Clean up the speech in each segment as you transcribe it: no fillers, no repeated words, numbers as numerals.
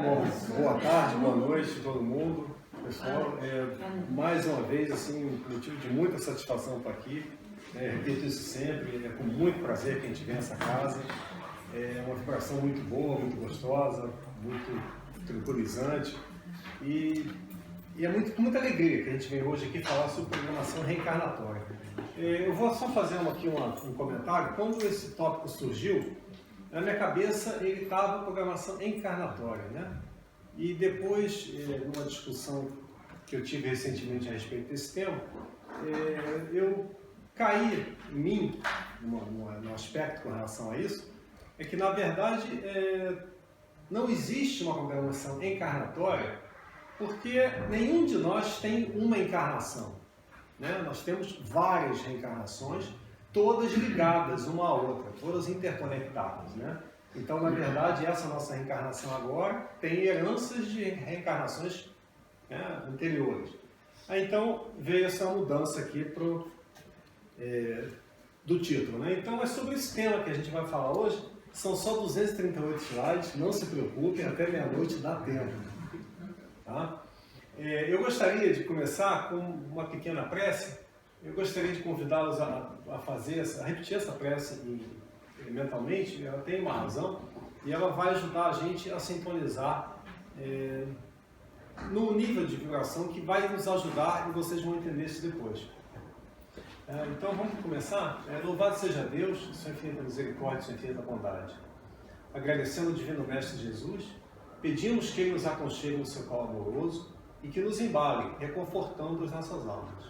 Bom, boa tarde, boa noite a todo mundo. Pessoal, mais uma vez, assim, motivo de muita satisfação estar aqui. Repito isso sempre, é com muito prazer que a gente vem a essa casa. É uma vibração muito boa, muito gostosa, muito tranquilizante. E é com muita alegria que a gente vem hoje aqui falar sobre programação reencarnatória. Eu vou só fazer um comentário. Quando esse tópico surgiu, na minha cabeça ele estava programação encarnatória, né? E depois, numa discussão que eu tive recentemente a respeito desse tema, eu caí em mim, no aspecto com relação a isso, é que na verdade não existe uma programação encarnatória, porque nenhum de nós tem uma encarnação, né? Nós temos várias reencarnações, todas ligadas uma à outra, todas interconectadas, né? Então, na verdade, essa nossa reencarnação agora tem heranças de reencarnações, né, anteriores. Então, veio essa mudança aqui do título, né? Então, é sobre esse tema que a gente vai falar hoje. São só 238 slides, não se preocupem, até meia-noite dá tempo. Tá? Eu gostaria de começar com uma pequena prece. Eu gostaria de convidá-los a repetir essa prece mentalmente. Ela tem uma razão e ela vai ajudar a gente a sintonizar no nível de vibração que vai nos ajudar, e vocês vão entender isso depois. Então vamos começar? Louvado seja Deus, sua infinita misericórdia, sua infinita bondade. Agradecendo ao Divino Mestre Jesus, pedimos que Ele nos aconchegue no seu colo amoroso e que nos embale, reconfortando as nossas almas.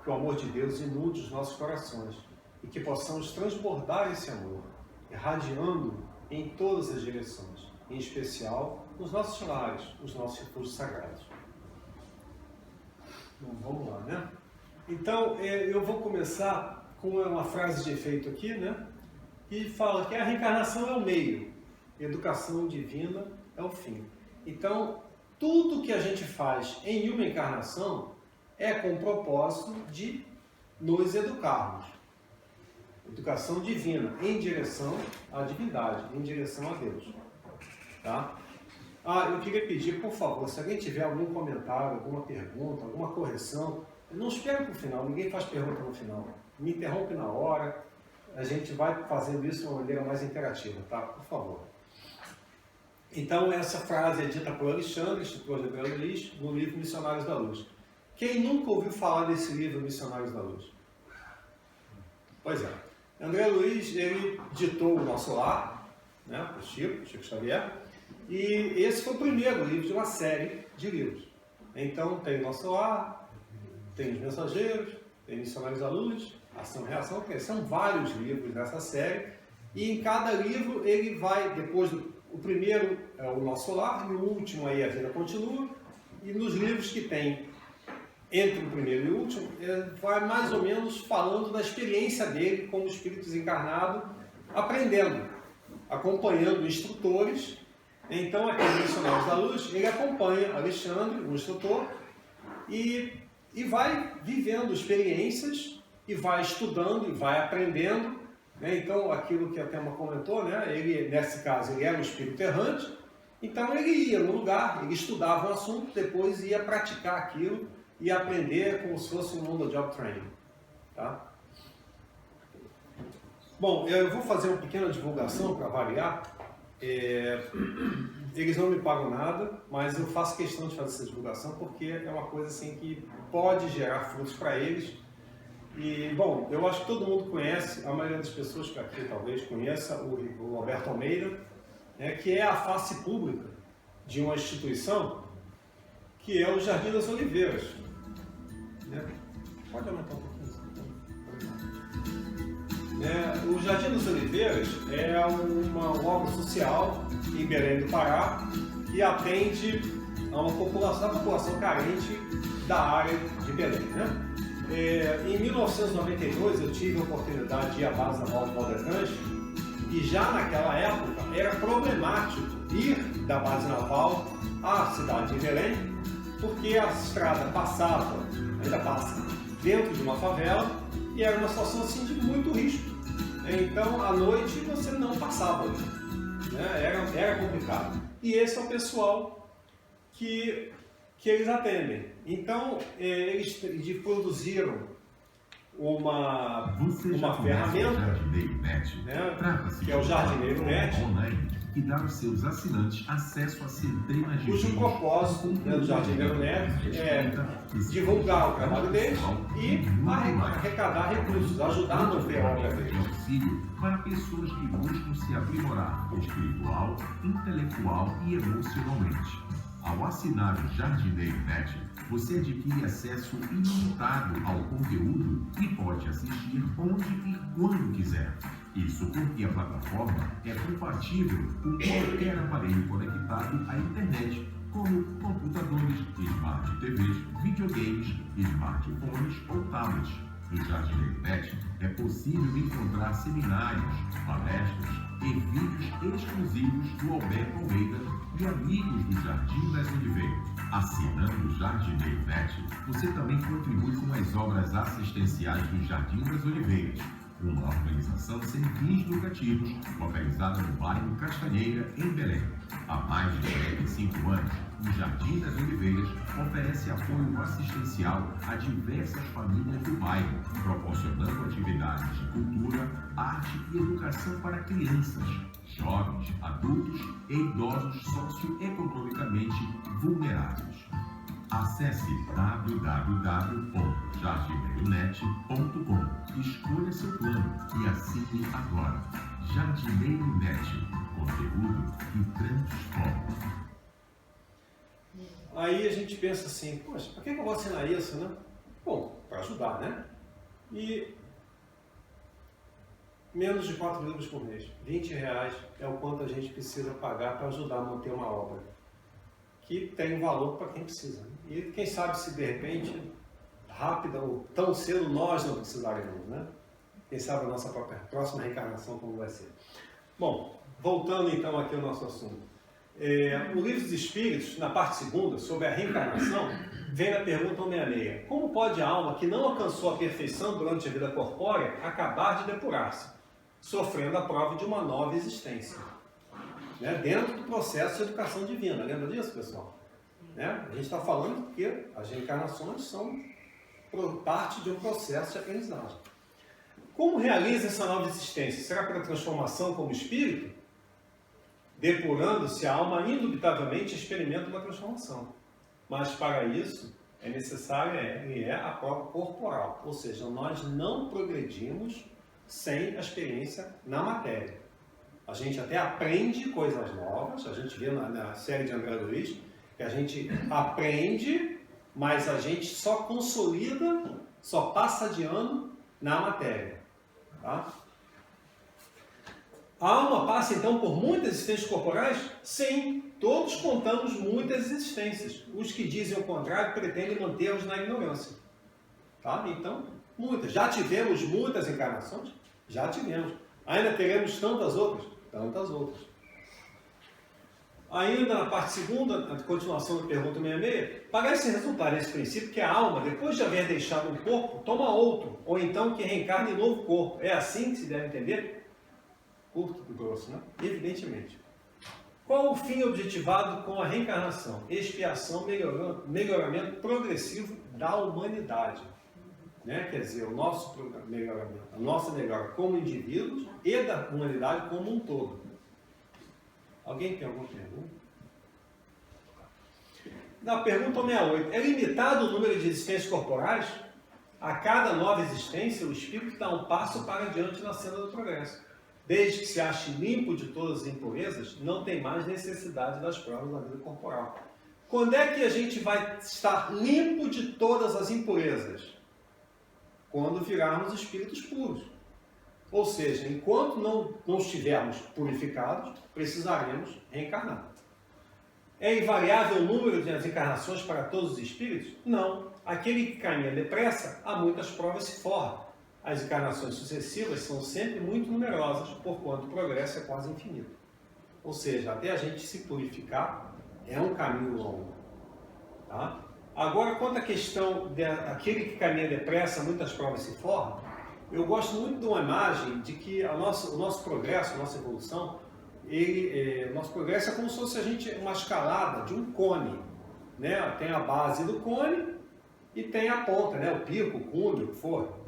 Que o amor de Deus inunde os nossos corações e que possamos transbordar esse amor, irradiando em todas as direções, em especial nos nossos lares, nos nossos refúgios sagrados. Bom, vamos lá, né? Então, eu vou começar com uma frase de efeito aqui, né? Que fala que a reencarnação é o meio, a educação divina é o fim. Então, tudo que a gente faz em uma encarnação é com o propósito de nos educarmos. Educação divina, em direção à divindade, em direção a Deus. Tá? Eu queria pedir, por favor, se alguém tiver algum comentário, alguma pergunta, alguma correção, não espere para o final, ninguém faz pergunta no final. Me interrompe na hora, a gente vai fazendo isso de uma maneira mais interativa, tá? Por favor. Então, essa frase é dita por Alexandre, instrutor de André Luiz, no livro Missionários da Luz. Quem nunca ouviu falar desse livro, Missionários da Luz? Pois é. André Luiz, ele ditou o Nosso Lar, né, para o Chico Xavier, e esse foi o primeiro livro de uma série de livros. Então, tem o Nosso Lar, tem Os Mensageiros, tem Missionários da Luz, Ação e Reação, que são vários livros dessa série, e em cada livro ele vai, depois o primeiro é o Nosso Lar, e o último aí A Vida Continua, e nos livros que tem entre o primeiro e o último, vai mais ou menos falando da experiência dele como espírito desencarnado, aprendendo, acompanhando instrutores. Então, aqui no Missionários da Luz, ele acompanha Alexandre, o instrutor, e vai vivendo experiências, e vai estudando, e vai aprendendo. Né? Então, aquilo que a Thelma comentou, né? Ele, nesse caso, ele era um espírito errante, então ele ia no lugar, ele estudava um assunto, depois ia praticar aquilo, e aprender como se fosse um mundo job training. Tá? Bom, eu vou fazer uma pequena divulgação para variar. Eles não me pagam nada, mas eu faço questão de fazer essa divulgação porque é uma coisa assim que pode gerar frutos para eles. E, bom, eu acho que todo mundo conhece, a maioria das pessoas que aqui talvez conheça o Roberto Almeida, né, que é a face pública de uma instituição que é o Jardim das Oliveiras. Pode aumentar um pouquinho. O Jardim das Oliveiras é uma obra social em Belém do Pará e atende a uma população carente da área de Belém. Né? Em 1992 eu tive a oportunidade de ir à base naval de Valdecanche e já naquela época era problemático ir da base naval à cidade de Belém, porque a estrada ainda passa dentro de uma favela e era uma situação assim de muito risco. Então, à noite você não passava ali. né? Era complicado. E esse é o pessoal que eles atendem. Então, eles produziram uma ferramenta, né, que é o Jardineiro Net, que dá aos seus assinantes acesso a centenas de cujo propósito, né, do Jardineiro Net é divulgar o trabalho deles e arrecadar recursos, ajudar a manter a obra deles. Auxílio para pessoas que buscam se aprimorar espiritual, intelectual e emocionalmente. Ao assinar o Jardineiro Net, você adquire acesso ilimitado ao conteúdo e pode assistir onde e quando quiser. Isso porque a plataforma é compatível com qualquer aparelho conectado à internet, como computadores, Smart TVs, videogames, smartphones ou tablets. No Jardineiro Net é possível encontrar seminários, palestras e vídeos exclusivos do Alberto Almeida e amigos do Jardim das Oliveiras. Assinando o Jardineiro Net, você também contribui com as obras assistenciais do Jardim das Oliveiras, uma organização sem fins lucrativos, localizada no bairro Castanheira, em Belém. Há mais de 45 anos, o Jardim das Oliveiras oferece apoio assistencial a diversas famílias do bairro, proporcionando atividades de cultura, arte e educação para crianças, jovens, adultos e idosos socioeconomicamente vulneráveis. Acesse www.jardineironet.com, escolha seu plano e assine agora. Jardineiro Net, conteúdo que transforma. Aí a gente pensa assim, poxa, por que eu vou assinar isso, né? Bom, para ajudar, né? E menos de 4 libras por mês, R$20 é o quanto a gente precisa pagar para ajudar a manter uma obra, que tem valor para quem precisa. E quem sabe se de repente, rápida ou tão cedo, nós não precisaremos, né? Quem sabe a nossa próxima reencarnação como vai ser. Bom, voltando então aqui ao nosso assunto. O Livro dos Espíritos, na parte 2, sobre a reencarnação, vem na pergunta 166. Como pode a alma que não alcançou a perfeição durante a vida corpórea acabar de depurar-se, sofrendo a prova de uma nova existência? Né? Dentro do processo de educação divina. Lembra disso, pessoal? Né? A gente está falando que as reencarnações são parte de um processo de aprendizagem. Como realiza essa nova existência? Será pela transformação como espírito? Depurando-se, a alma indubitavelmente experimenta uma transformação. Mas para isso é necessária a prova corporal. Ou seja, nós não progredimos sem a experiência na matéria. A gente até aprende coisas novas, a gente vê na série de André Luiz, que a gente aprende, mas a gente só consolida, só passa de ano na matéria. Tá? A alma passa então por muitas existências corporais? Sim, todos contamos muitas existências. Os que dizem o contrário pretendem manter-nos na ignorância. Tá? Então, muitas. Já tivemos muitas encarnações? Já tivemos. Ainda teremos tantas outras? Tantas outras. Ainda na parte 2, a continuação da pergunta 66, parece resultar nesse princípio que a alma, depois de haver deixado um corpo, toma outro, ou então que reencarna em novo corpo. É assim que se deve entender? Curto e grosso, né? Evidentemente. Qual o fim objetivado com a reencarnação? Expiação, melhoramento progressivo da humanidade. Né? Quer dizer, o nosso melhoramento, a nossa melhora como indivíduos e da humanidade como um todo. Alguém tem alguma pergunta? Na pergunta 68, é limitado o número de existências corporais? A cada nova existência, o espírito dá um passo para adiante na senda do progresso. Desde que se ache limpo de todas as impurezas, não tem mais necessidade das provas da vida corporal. Quando é que a gente vai estar limpo de todas as impurezas? Quando virarmos espíritos puros. Ou seja, enquanto não estivermos purificados, precisaremos reencarnar. É invariável o número de encarnações para todos os espíritos? Não. Aquele que caminha depressa, há muitas provas se forra. As encarnações sucessivas são sempre muito numerosas, porquanto o progresso é quase infinito. Ou seja, até a gente se purificar, é um caminho longo. Tá? Agora, quanto à questão daquele que caminha depressa, muitas provas se forram, eu gosto muito de uma imagem de que o nosso progresso, a nossa evolução, o nosso progresso é como se fosse uma escalada de um cone, né? Tem a base do cone e tem a ponta, né? O pico, o cume, o que for,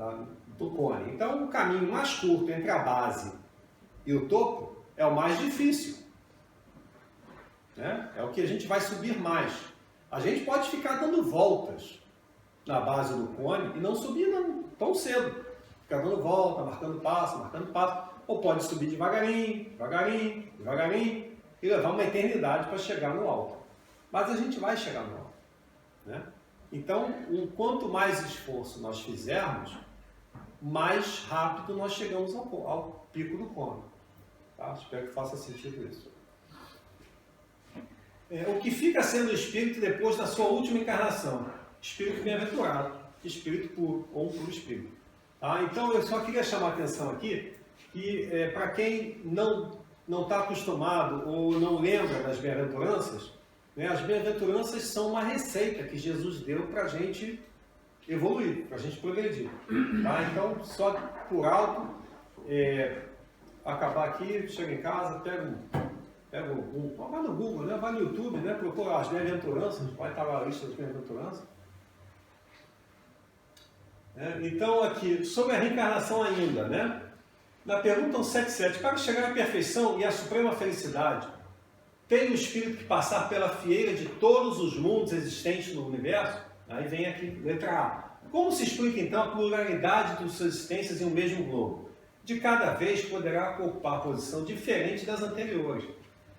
do cone. Então, o caminho mais curto entre a base e o topo é o mais difícil, né? É o que a gente vai subir mais. A gente pode ficar dando voltas na base do cone e não subir não, tão cedo. Ficar dando volta, marcando passo, ou pode subir devagarinho, devagarinho, devagarinho e levar uma eternidade para chegar no alto. Mas a gente vai chegar no alto, né? Então, quanto mais esforço nós fizermos, mais rápido nós chegamos ao pico do cone. Tá? Espero que faça sentido isso. O que fica sendo o espírito depois da sua última encarnação? Espírito bem-aventurado, espírito puro ou um puro espírito. Tá? Então, eu só queria chamar a atenção aqui que, para quem não está acostumado ou não lembra das bem-aventuranças, né, as bem-aventuranças são uma receita que Jesus deu para a gente evoluir, para a gente progredir. Tá? Então, só por alto, acabar aqui, chega em casa, vai no Google, né, vai no YouTube, né, procura as bem-aventuranças, vai estar lá a lista das bem-aventuranças. Então, aqui, sobre a reencarnação ainda, né? Na pergunta 177, para chegar à perfeição e à suprema felicidade, tem o espírito que passar pela fieira de todos os mundos existentes no universo? Aí vem aqui, letra A. Como se explica, então, a pluralidade de suas existências em um mesmo globo? De cada vez poderá ocupar posição diferente das anteriores.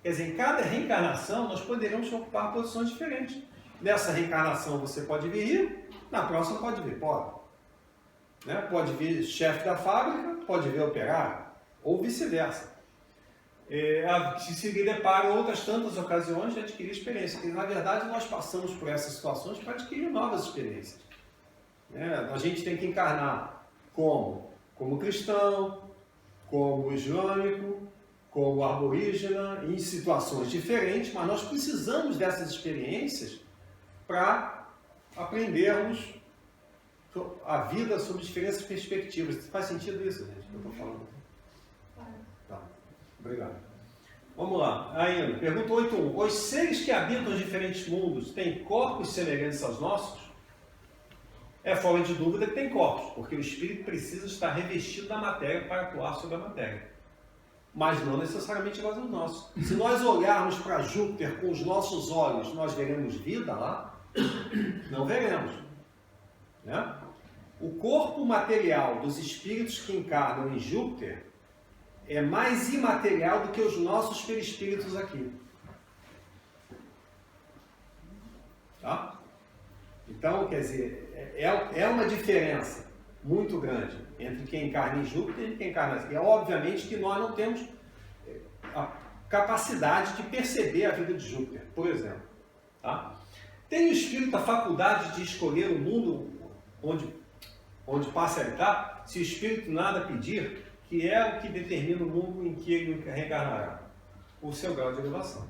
Quer dizer, em cada reencarnação, nós poderemos ocupar posições diferentes. Nessa reencarnação você pode vir, na próxima pode vir pobre. Né? Pode vir chefe da fábrica, pode vir operário, ou vice-versa. Se depara em outras tantas ocasiões de adquirir experiência. Porque, na verdade, nós passamos por essas situações para adquirir novas experiências. A gente tem que encarnar como cristão, como islâmico, como aborígena, em situações diferentes, mas nós precisamos dessas experiências para aprendermos a vida sob diferentes perspectivas. Faz sentido isso, gente, que eu estou falando? Tá. Obrigado. Vamos lá. Ainda, pergunta 8.1. Os seres que habitam os diferentes mundos têm corpos semelhantes aos nossos? É fora de dúvida que tem corpos, porque o espírito precisa estar revestido da matéria para atuar sobre a matéria. Mas não necessariamente iguais aos nossos. Se nós olharmos para Júpiter com os nossos olhos, nós veremos vida lá? Não veremos. Né? O corpo material dos espíritos que encarnam em Júpiter é mais imaterial do que os nossos perispíritos aqui. Tá? Então, quer dizer, é uma diferença muito grande entre quem encarna em Júpiter e quem encarna aqui. Obviamente que nós não temos a capacidade de perceber a vida de Júpiter, por exemplo. Tá? Tem o espírito a faculdade de escolher o mundo onde passa a habitar, se o espírito nada pedir, que é o que determina o mundo em que ele reencarnará? O seu grau de elevação.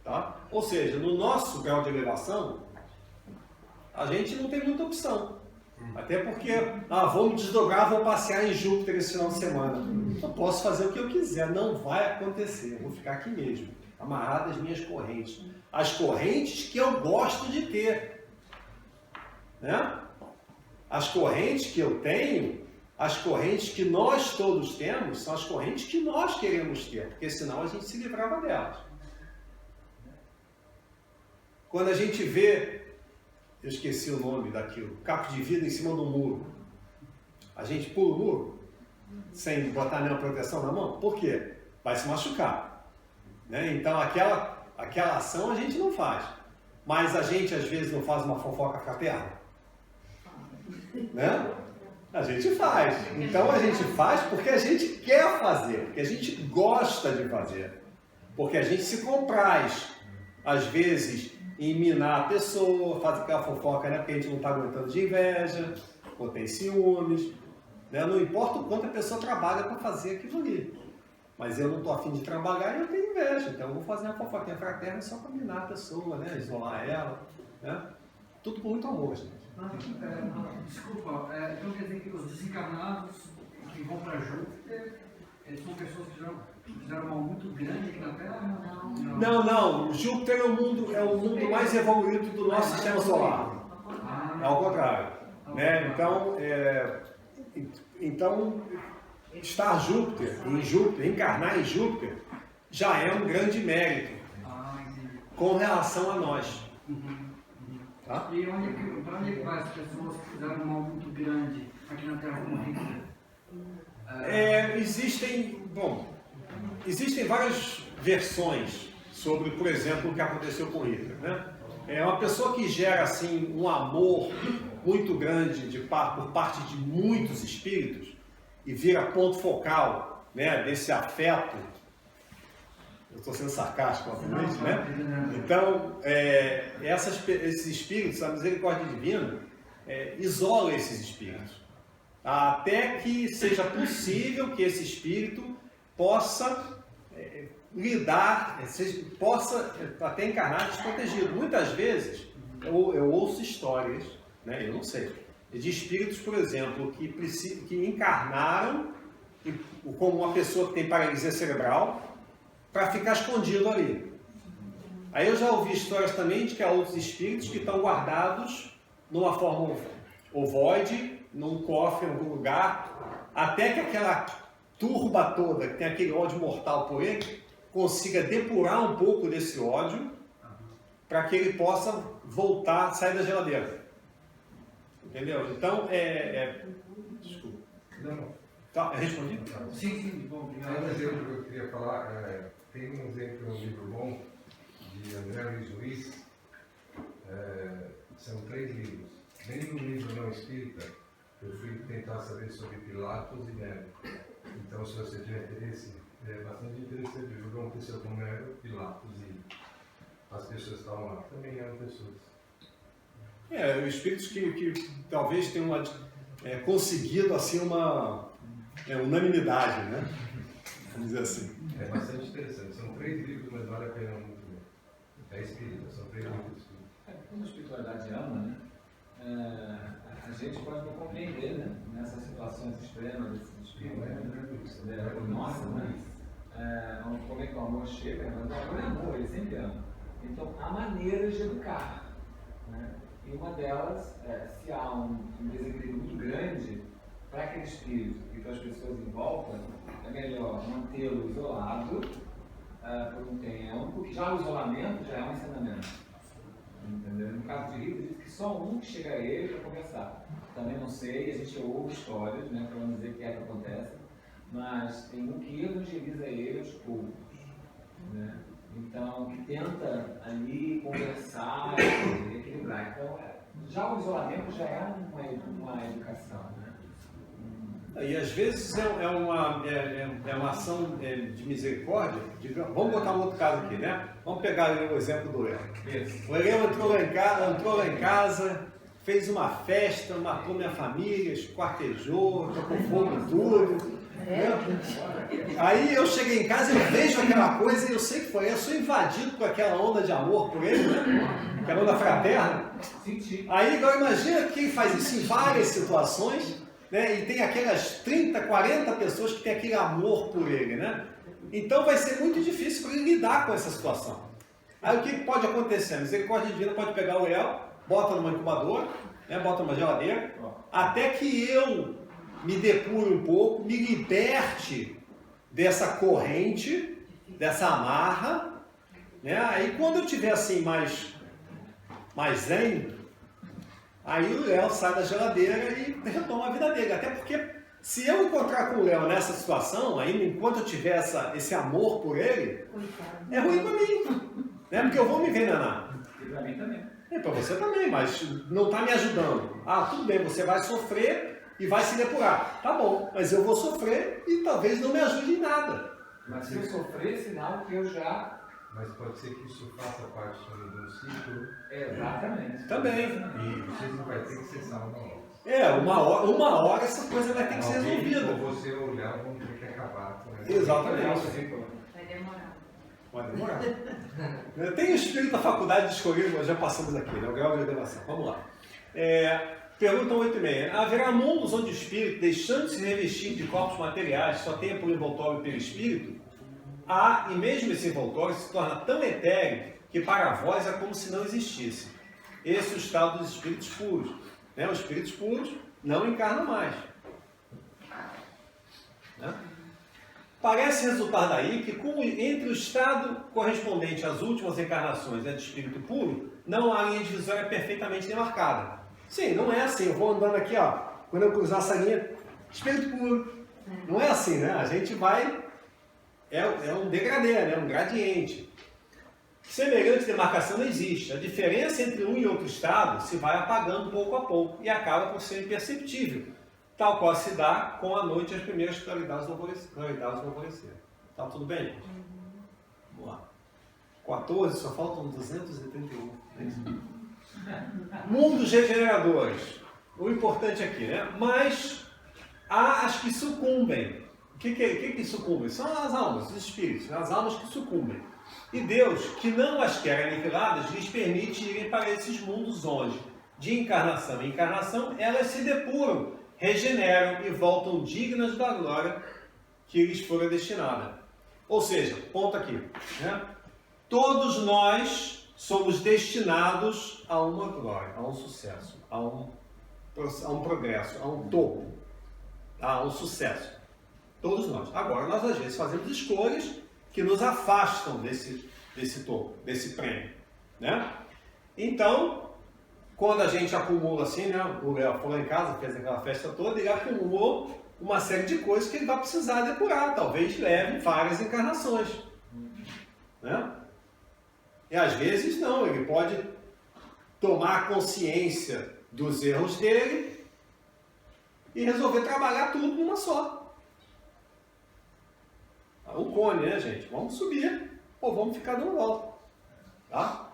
Tá? Ou seja, no nosso grau de elevação, a gente não tem muita opção. Até porque, vou me desdobrar, vou passear em Júpiter esse final de semana. Eu posso fazer o que eu quiser, não vai acontecer. Eu vou ficar aqui mesmo, amarrado às minhas correntes. As correntes que eu gosto de ter. Né? As correntes que eu tenho, as correntes que nós todos temos, são as correntes que nós queremos ter, porque senão a gente se livrava delas. Quando a gente vê, eu esqueci o nome daquilo, capo de vidro em cima do muro, a gente pula o muro sem botar nenhuma proteção na mão, por quê? Vai se machucar. Né? Então aquela ação a gente não faz, mas a gente às vezes não faz uma fofoca fraterna. Né? A gente faz. Então a gente faz porque a gente quer fazer, porque a gente gosta de fazer, porque a gente se compraz, às vezes, em minar a pessoa, fazer aquela fofoca, né? Porque a gente não está aguentando de inveja, ou tem ciúmes, né? Não importa o quanto a pessoa trabalha para fazer aquilo ali, mas eu não estou afim de trabalhar e eu tenho inveja, então eu vou fazer uma fofoquinha fraterna só para minar a pessoa, né? Isolar ela, né? Tudo com muito amor, gente. Desculpa, então quer dizer que os desencarnados que vão para Júpiter são pessoas que fizeram mal muito grande aqui na Terra? Não. Júpiter é o mundo mais evoluído do nosso sistema solar. É ao contrário. Né? Então, estar Júpiter, encarnar em Júpiter, já é um grande mérito com relação a nós. Tá? E para onde vai as pessoas que fizeram mal muito grande aqui na Terra como Hitler? Existem várias versões sobre, por exemplo, o que aconteceu com Hitler. Né? É uma pessoa que gera assim, um amor muito grande por parte de muitos espíritos e vira ponto focal, né, desse afeto. Eu estou sendo sarcástico, obviamente, né? Então, esses espíritos, a misericórdia divina, isola esses espíritos. Até que seja possível que esse espírito possa possa até encarnar desprotegido. Muitas vezes, eu ouço histórias, né, eu não sei, de espíritos, por exemplo, que encarnaram como uma pessoa que tem paralisia cerebral, para ficar escondido ali. Aí eu já ouvi histórias também de que há outros espíritos que estão guardados numa forma ovoide, num cofre, em algum lugar, até que aquela turba toda, que tem aquele ódio mortal por ele, consiga depurar um pouco desse ódio, para que ele possa voltar, sair da geladeira. Entendeu? Então, desculpa. Não. Tá, respondi? Sim, bom, obrigado. Um exemplo que eu queria falar, tem um exemplo, um livro bom, de André Luiz, são 3 livros. Dentro do livro não espírita, eu fui tentar saber sobre Pilatos e Nero. Então, se você tiver interesse, é bastante interessante o que aconteceu com Nero, Pilatos e as pessoas que estavam lá. Também eram pessoas. Espíritos que talvez tenham conseguido assim uma unanimidade, né? Vamos dizer assim. É bastante interessante. São 3 livros, mas vale a pena muito ver. É espírita, são 3 livros espíritas. Como a espiritualidade ama, né? A gente pode não compreender, né? Nessas situações extremas desse espírito, nossa, né? Como é que o amor chega? Mas o amor é amor, ele sempre ama. Então, há maneiras de educar, né? E uma delas, se há um desequilíbrio muito grande para aquele espírito e para as pessoas em volta, é melhor mantê-lo isolado por um tempo, que já o isolamento já é um ensinamento. Entendeu? No caso de Hitler, diz que só um que chega a ele para conversar. Também não sei, a gente ouve histórias, né, para não dizer o que acontece, mas tem um que evangeliza ele aos poucos, né? Então, que tenta ali conversar e equilibrar. Então, já o isolamento já é uma educação, né? E às vezes é uma ação de misericórdia. Vamos botar um outro caso aqui, né? Vamos pegar o exemplo do Léo. O Léo entrou lá em casa, fez uma festa, matou minha família, esquartejou, tocou fogo em tudo. Aí eu cheguei em casa e eu vejo aquela coisa e eu sei que foi. Eu sou invadido com aquela onda de amor por ele, né? Aquela onda fraterna. Aí agora imagina quem faz isso em várias situações, né? E tem aquelas 30, 40 pessoas que têm aquele amor por ele, né? Então vai ser muito difícil para ele lidar com essa situação. Aí o que pode acontecer? A misericórdia divina pode pegar o Léo, bota numa incubadora, né? Bota numa geladeira, até que eu me depure um pouco, me liberte dessa corrente, dessa amarra, né? Aí quando eu tiver assim mais zen, aí o Léo sai da geladeira e retoma a vida dele. Até porque se eu encontrar com o Léo nessa situação, ainda enquanto eu tiver esse amor por ele, é ruim para mim, né? Porque eu vou me envenenar. E para mim também. Para você também, mas não está me ajudando. Ah, tudo bem, você vai sofrer e vai se depurar. Tá bom, mas eu vou sofrer e talvez não me ajude em nada. Mas se eu sofrer, sinal que eu já... Mas pode ser que isso faça parte também de um ciclo. Exatamente. Também. E vocês não vai ter que cessar uma hora. Uma hora essa coisa vai ter que ser resolvida. Ou você olhar, vão ter que acabar com essa. Exatamente. Vai demorar. Vai demorar. Tem o espírito da faculdade de escolher, nós já passamos aqui, né? O grau de elevação. Vamos lá. Pergunta 8,6. Haverá mundos onde o espírito, deixando de se revestir de corpos materiais, só tenha por envoltório pelo espírito? há, e mesmo esse envoltório se torna tão etéreo que para vós é como se não existisse. Esse é o estado dos espíritos puros. Né? Os espíritos puros não encarnam mais. Né? Parece resultar daí que, entre o estado correspondente às últimas encarnações e a de espírito puro, não há linha divisória perfeitamente demarcada. Sim, não é assim. Eu vou andando aqui, ó, quando eu cruzar essa linha, espírito puro. Não é assim, né? A gente vai... É um degradê, né? Um gradiente. Semelhante demarcação não existe. A diferença entre um e outro estado se vai apagando pouco a pouco e acaba por ser imperceptível, tal qual se dá com a noite e as primeiras claridades do alvorecer. Tá tudo bem? Vamos lá. 14, só faltam 231. Mundos regeneradores. O importante aqui, né? Mas há as que sucumbem. O que sucumbem? São as almas, os espíritos, as almas que sucumbem. E Deus, que não as quer aniquiladas, lhes permite irem para esses mundos onde, de encarnação em encarnação, elas se depuram, regeneram e voltam dignas da glória que lhes fora destinada. Ou seja, ponto aqui, né? Todos nós somos destinados a uma glória, a um sucesso, a um progresso, a um topo, a um sucesso. Todos nós. Agora, nós às vezes fazemos escolhas que nos afastam desse topo, desse prêmio. Né? Então, quando a gente acumula assim, né? O Léo foi lá em casa, fez aquela festa toda, ele acumulou uma série de coisas que ele vai precisar depurar. Talvez leve várias encarnações. Né? E às vezes não, ele pode tomar consciência dos erros dele e resolver trabalhar tudo numa só. O cone, né, gente? Vamos subir ou vamos ficar dando volta. Tá?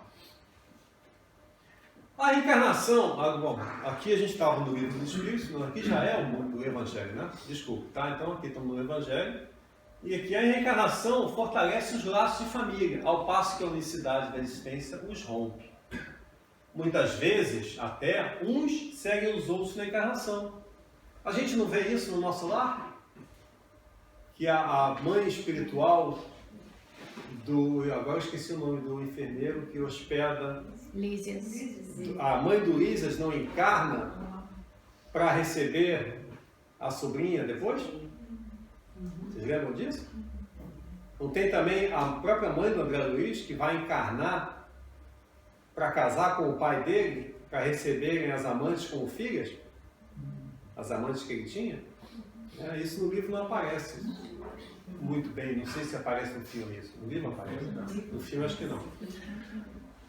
A reencarnação, bom, aqui a gente estava no livro dos Espíritos, aqui já é o Evangelho, né? Desculpe, tá? Então aqui estamos no Evangelho. E aqui a reencarnação fortalece os laços de família, ao passo que a unicidade da existência os rompe. Muitas vezes, até, uns seguem os outros na encarnação. A gente não vê isso no nosso lar? Que a mãe espiritual agora eu esqueci o nome do enfermeiro que hospeda... Lísias. A mãe do Lísias não encarna para receber a sobrinha depois? Vocês lembram disso? Não tem também a própria mãe do André Luiz que vai encarnar para casar com o pai dele, para receberem as amantes como filhas? As amantes que ele tinha? Isso no livro não aparece muito bem, não sei se aparece no filme isso. No livro aparece? No filme acho que não.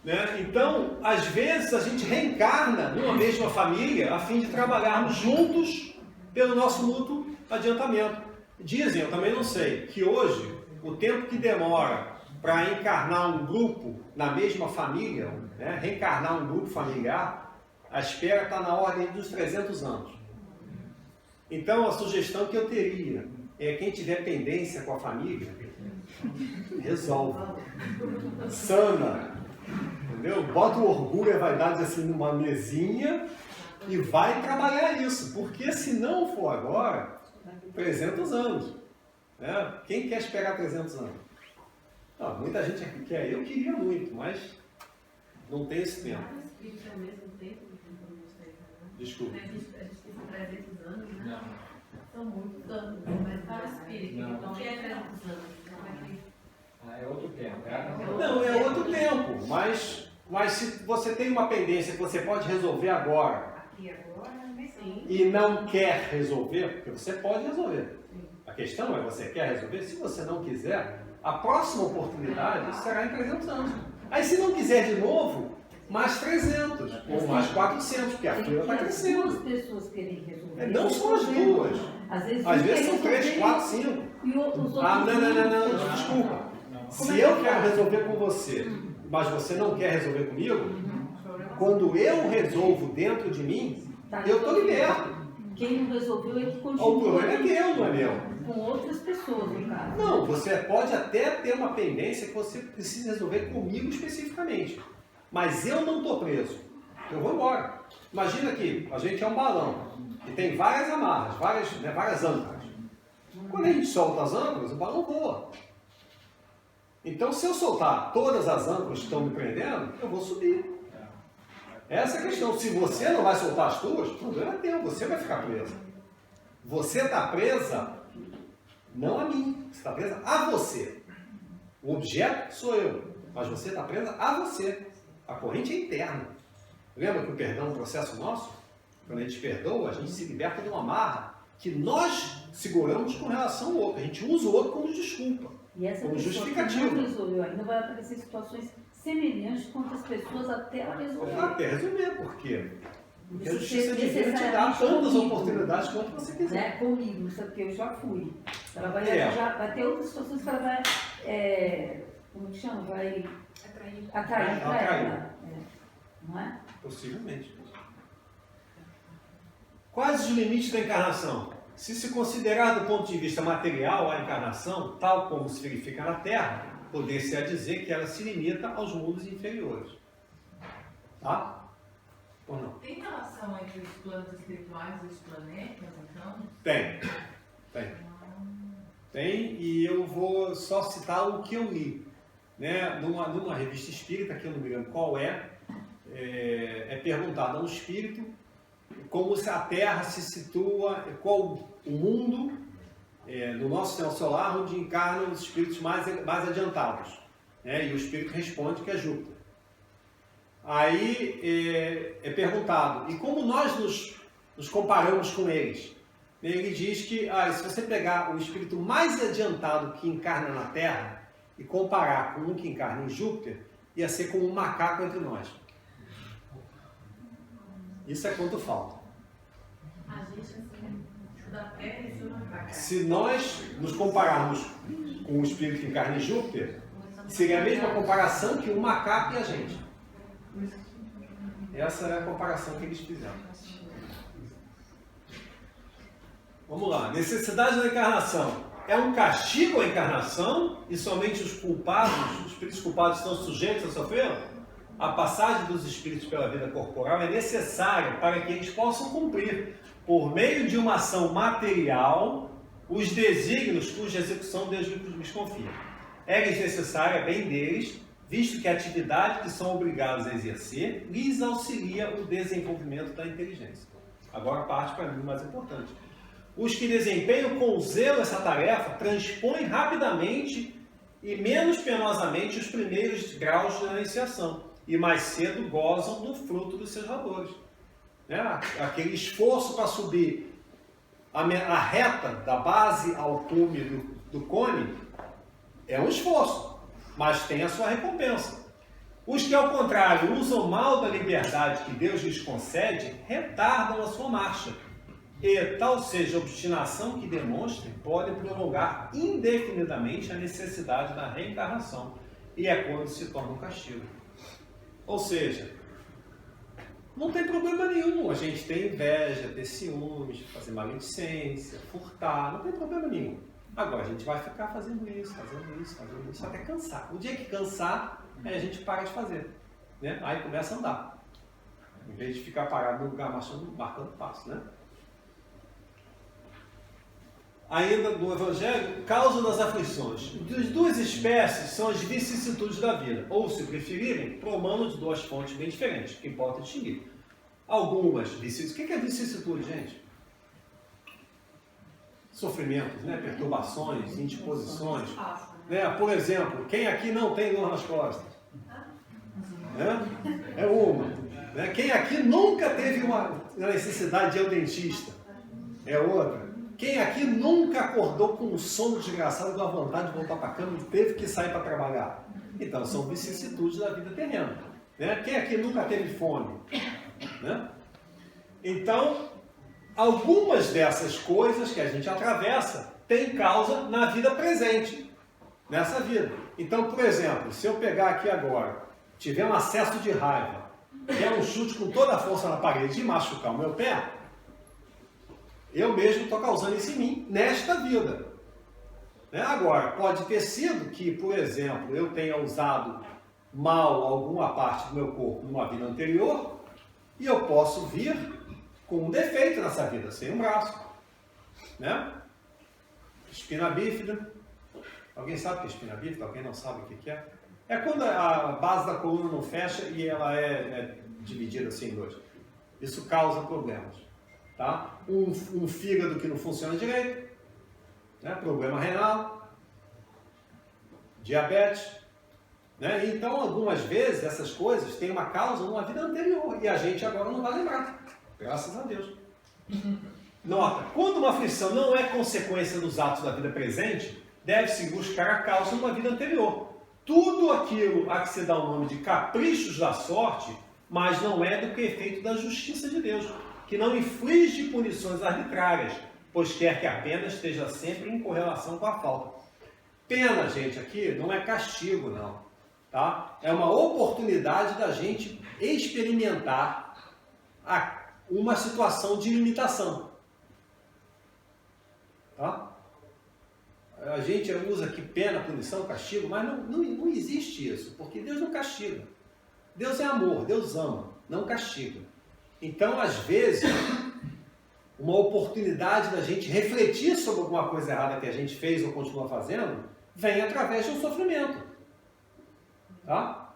Né? Então, às vezes a gente reencarna numa mesma família a fim de trabalharmos juntos pelo nosso mútuo adiantamento. Dizem, eu também não sei, que hoje o tempo que demora para encarnar um grupo na mesma família, né? Reencarnar um grupo familiar, a espera está na ordem dos 300 anos. Então, a sugestão que eu teria é quem tiver pendência com a família, resolve. Sana. Entendeu? Bota o orgulho e a vaidade assim numa mesinha e vai trabalhar isso. Porque se não for agora, 300 anos. Né? Quem quer esperar 300 anos? Não, muita gente aqui quer. Eu queria muito, mas não tem esse tempo. Desculpa. 300 anos, né? Não. São muitos anos, mas para o espírito, então é 300 anos. É outro tempo. Não, é outro tempo, mas se você tem uma pendência que você pode resolver agora, Aqui agora, sim. e não quer resolver, porque você pode resolver. A questão é, você quer resolver? Se você não quiser, a próxima oportunidade será em 300 anos. Aí se não quiser de novo, mais 300, ou mais 400, porque a fila está crescendo. Duas pessoas querem resolver. Não são as duas. Às vezes são 3, 4, 5. E os outros Não, desculpa. Se eu quero resolver com você, mas você não quer resolver comigo, quando eu resolvo dentro de mim, eu estou liberto. Quem não resolveu é que continua. O problema é teu, não é meu. Com outras pessoas, no caso. Não, você pode até ter uma pendência que você precisa resolver comigo especificamente. Mas eu não estou preso. Eu vou embora. Imagina que a gente é um balão e tem várias amarras, várias âncoras. Quando a gente solta as âncoras, o balão voa. Então, se eu soltar todas as âncoras que estão me prendendo, eu vou subir. Essa é a questão. Se você não vai soltar as tuas, o problema é teu, você vai ficar presa. Você está presa não a mim, você está presa a você. O objeto sou eu, mas você está presa a você. A corrente é interna. Lembra que o perdão é um processo nosso? Quando a gente perdoa, a gente se liberta de uma amarra que nós seguramos com relação ao outro. A gente usa o outro como desculpa, E essa como pessoa que justificativa. não resolveu ainda vai aparecer situações semelhantes com outras pessoas até ela resolver. Até resolver, por quê? Porque a Isso justiça divina te dá necessariamente tantas comigo, oportunidades quanto você quiser. né? Comigo, isso é porque eu já fui. Ela vai, vai ter outras situações que ela vai, como que chama? Vai atrair para ela. Não é? Possivelmente. Quais os limites da encarnação? Se considerar do ponto de vista material a encarnação, tal como se verifica na Terra, poder-se-á dizer que ela se limita aos mundos inferiores. Tá? Ou não? Tem relação entre os planos espirituais e os planetas, então? Tem. Tem, e eu vou só citar o que eu li. Né? Numa revista espírita, que eu não me lembro qual é perguntado a um espírito como se a Terra se situa, qual o mundo no nosso sistema solar onde encarnam os espíritos mais adiantados. Né? E o espírito responde que é Júpiter. Aí é perguntado, e como nós nos comparamos com eles? Ele diz que se você pegar o espírito mais adiantado que encarna na Terra e comparar com um que encarna em Júpiter, ia ser como um macaco entre nós. Isso é quanto falta. A gente, assim, da Terra e do macaco. Se nós nos compararmos com o espírito que encarna em Júpiter, seria a mesma comparação que um macaco e a gente. Essa é a comparação que eles fizeram. Vamos lá. Necessidade da encarnação. É um castigo a encarnação e somente os culpados, os espíritos culpados estão sujeitos a sofrer? A passagem dos espíritos pela vida corporal é necessária para que eles possam cumprir, por meio de uma ação material, os desígnios cuja execução Deus lhes confia. É-lhes necessária, bem deles, visto que a atividade que são obrigados a exercer lhes auxilia o desenvolvimento da inteligência. Agora a parte para mim mais importante. Os que desempenham com zelo essa tarefa transpõem rapidamente e menos penosamente os primeiros graus da iniciação e mais cedo gozam do fruto dos seus valores. Né? Aquele esforço para subir a reta da base ao cume do cone é um esforço, mas tem a sua recompensa. Os que, ao contrário, usam mal da liberdade que Deus lhes concede, retardam a sua marcha. E, tal seja a obstinação que demonstrem, podem prolongar indefinidamente a necessidade da reencarnação. E é quando se torna um castigo. Ou seja, não tem problema nenhum a gente ter inveja, ter ciúmes, fazer maledicência, furtar, não tem problema nenhum. Agora a gente vai ficar fazendo isso, até cansar. O dia que cansar, aí a gente para de fazer. Né? Aí começa a andar. Em vez de ficar parado no lugar marcando passo. Né? Ainda no Evangelho, causa das aflições. As duas espécies são as vicissitudes da vida. Ou, se preferirem, promano de duas fontes bem diferentes, que importa distinguir. Algumas vicissitudes. O que é vicissitude, gente? Sofrimentos, né? Perturbações, indisposições. Né? Por exemplo, quem aqui não tem dor nas costas? Né? É uma. Né? Quem aqui nunca teve uma necessidade de ir ao dentista? É outra. Quem aqui nunca acordou com um sono desgraçado, com a vontade de voltar para a cama e teve que sair para trabalhar? Então, são vicissitudes da vida terrena. Né? Quem aqui nunca teve fome? Né? Então, algumas dessas coisas que a gente atravessa têm causa na vida presente, nessa vida. Então, por exemplo, se eu pegar aqui agora, tiver um acesso de raiva, der um chute com toda a força na parede e machucar o meu pé, eu mesmo estou causando isso em mim, nesta vida. Né? Agora, pode ter sido que, por exemplo, eu tenha usado mal alguma parte do meu corpo numa vida anterior e eu posso vir com um defeito nessa vida, sem um braço. Né? Espina bífida, Alguém sabe o que é espina bífica? Alguém não sabe o que é? É quando a base da coluna não fecha e ela é dividida assim em dois. Isso causa problemas. Tá? Um fígado que não funciona direito, né? Problema renal, diabetes. Né? Então, algumas vezes, essas coisas têm uma causa numa vida anterior e a gente agora não vai lembrar. Graças a Deus. Nota, quando uma aflição não é consequência dos atos da vida presente, deve-se buscar a causa numa vida anterior. Tudo aquilo a que se dá o nome de caprichos da sorte, mas não é do que efeito da justiça de Deus, que não inflige punições arbitrárias, pois quer que a pena esteja sempre em correlação com a falta. Pena, gente, aqui não é castigo, não. Tá? É uma oportunidade da gente experimentar uma situação de limitação. Tá? A gente usa aqui pena, punição, castigo, mas não existe isso, porque Deus não castiga. Deus é amor, Deus ama, não castiga. Então, às vezes, uma oportunidade da gente refletir sobre alguma coisa errada que a gente fez ou continua fazendo, vem através de um sofrimento. Tá?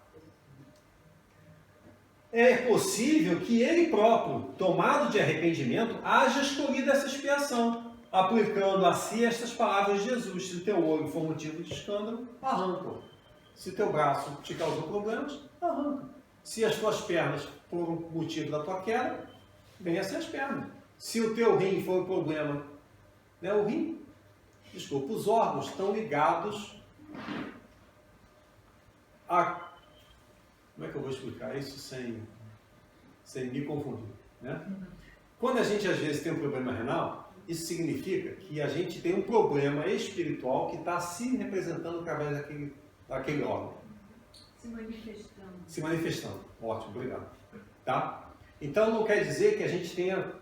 É possível que ele próprio, tomado de arrependimento, haja escolhido essa expiação, aplicando a si estas palavras de Jesus: se teu olho for motivo de escândalo, arranca-o. Se teu braço te causou problemas, arranca. Se as tuas pernas foram motivo da tua queda, venha as pernas. Se o teu rim for o problema, né, o rim, desculpa, os órgãos estão ligados a... Como é que eu vou explicar isso sem me confundir? Né? Quando a gente às vezes tem um problema renal, isso significa que a gente tem um problema espiritual que está se representando através daquele órgão. Se manifestando. Ótimo, obrigado. Tá? Então não quer dizer que a gente tenha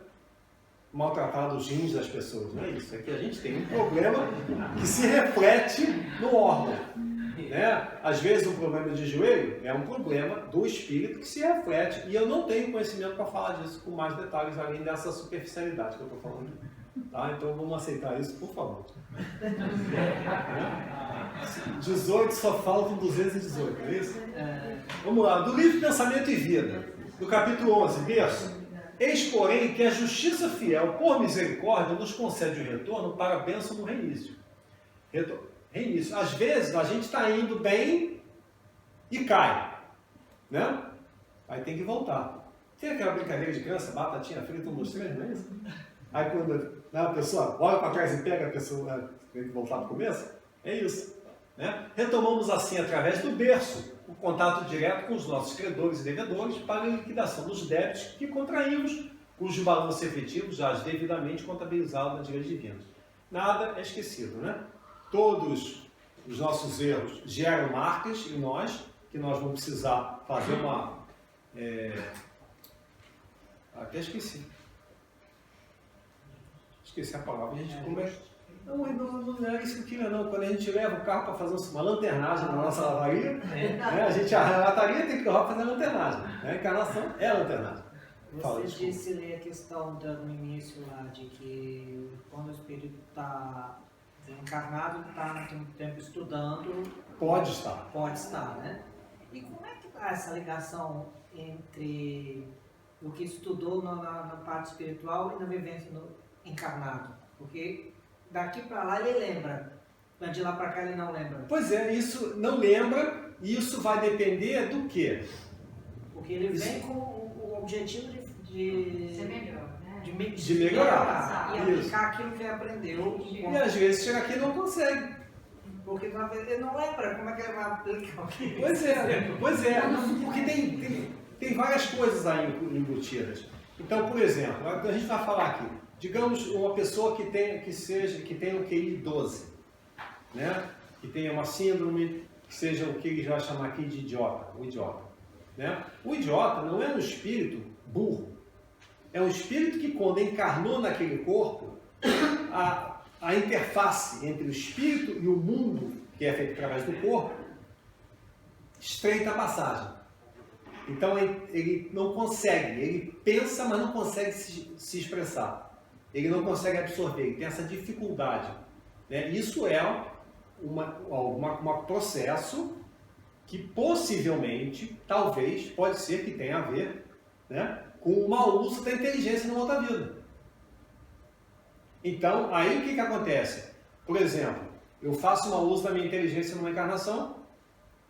maltratado os rins das pessoas, não é isso. É que a gente tem um problema que se reflete no órgão. Né? Às vezes um problema de joelho é um problema do espírito que se reflete. E eu não tenho conhecimento para falar disso com mais detalhes, além dessa superficialidade que eu estou falando. Tá? Então vamos aceitar isso, por favor. 18 só faltam 218, é isso? Vamos lá, do livro Pensamento e Vida, do capítulo 11, verso: eis, porém, que a justiça fiel, por misericórdia, nos concede o retorno para a bênção do reinício. Reinício. Às vezes a gente está indo bem e cai, né? Aí tem que voltar. Tem aquela brincadeira de criança, batatinha frita, 1, 2, 3, não é isso? Aí quando a pessoa olha para trás e pega a pessoa, tem que voltar para o começo, é isso. Né? Retomamos assim, através do berço, o contato direto com os nossos credores e devedores para a liquidação dos débitos que contraímos, cujo balanço efetivo já é devidamente contabilizado nas leis divinas. Nada é esquecido, né? Todos os nossos erros geram marcas em nós, que nós vamos precisar fazer uma... Até esqueci. Esqueci a palavra, a gente começa... Não era isso que eu queria, não. Quando a gente leva o carro para fazer uma lanternagem na nossa lavaria, né, a lataria tem que levar para fazer a lanternagem. Né? A encarnação é a lanternagem. Você disse ali a questão no início lá, de que quando o espírito está encarnado, está tem um tempo estudando. Pode estar. Pode estar, né? E como é que está essa ligação entre o que estudou na parte espiritual e na vivência no encarnado? Porque daqui para lá ele lembra, mas de lá para cá ele não lembra. Pois é, isso não lembra, e isso vai depender do quê? Porque ele vem com o objetivo de ser melhor, né? De melhorar. E aplicar aquilo que ele aprendeu. E às vezes chega aqui e não consegue. Porque ele não lembra como é que ele vai aplicar o que. Pois é, porque tem várias coisas aí embutidas. Então, por exemplo, a gente vai falar aqui. Digamos uma pessoa que tenha um QI 12, né? Que tenha uma síndrome, que seja o que ele vai chamar aqui de idiota, o idiota. Né? O idiota não é um espírito burro, é um espírito que quando encarnou naquele corpo, a interface entre o espírito e o mundo, que é feito através do corpo, estreita a passagem. Então ele não consegue, ele pensa, mas não consegue se expressar. Ele não consegue absorver, ele tem essa dificuldade. Né? Isso é um processo que possivelmente, talvez, pode ser que tenha a ver, né, com o mau uso da inteligência numa outra vida. Então, aí o que acontece? Por exemplo, eu faço mau uso da minha inteligência numa encarnação,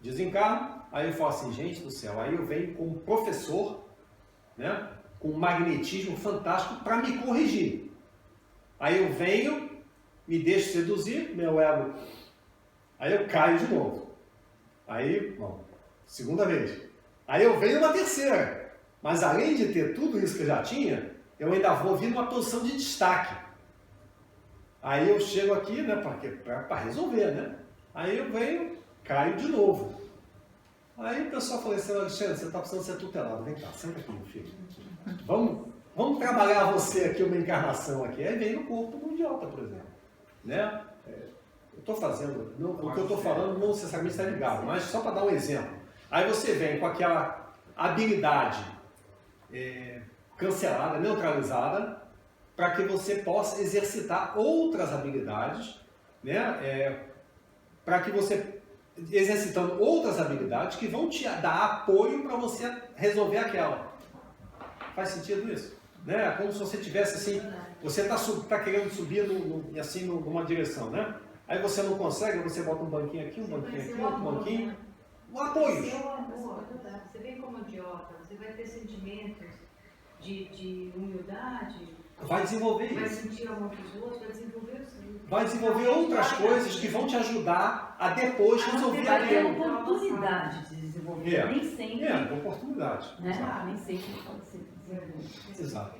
desencarno, aí eu falo assim, gente do céu, aí eu venho com um professor, né, com um magnetismo fantástico para me corrigir. Aí eu venho, me deixo seduzir, meu ego, aí eu caio de novo. Aí, bom, segunda vez. Aí eu venho uma terceira. Mas além de ter tudo isso que eu já tinha, eu ainda vou vir numa posição de destaque. Aí eu chego aqui, né, para resolver, né? Aí eu venho, caio de novo. Aí o pessoal falou assim, Alexandre, você está precisando ser tutelado. Vem cá, senta aqui, meu filho. Vamos trabalhar você aqui, uma encarnação aqui. Aí vem no corpo do idiota, por exemplo. Né? Eu estou fazendo, o que eu estou falando não necessariamente está ligado, mas só para dar um exemplo. Aí você vem com aquela habilidade cancelada, neutralizada, para que você possa exercitar outras habilidades, né? Para que você, exercitando outras habilidades que vão te dar apoio para você resolver aquela. Faz sentido isso? Né? Como se você tivesse assim, você está querendo subir assim, numa direção, né? Aí você não consegue, você bota um banquinho aqui, um banquinho aqui, outro banquinho. Um apoio. Você vem como idiota, você vai ter sentimentos de humildade. Vai desenvolver vai isso. Vai sentir amor dos outros, vai desenvolver o seu. Vai desenvolver outras coisas que vão te ajudar a depois resolver Vai ter aquilo. oportunidade de desenvolver, nem sempre. Oportunidade. Né? Nem sempre pode ser desenvolvido. Exato.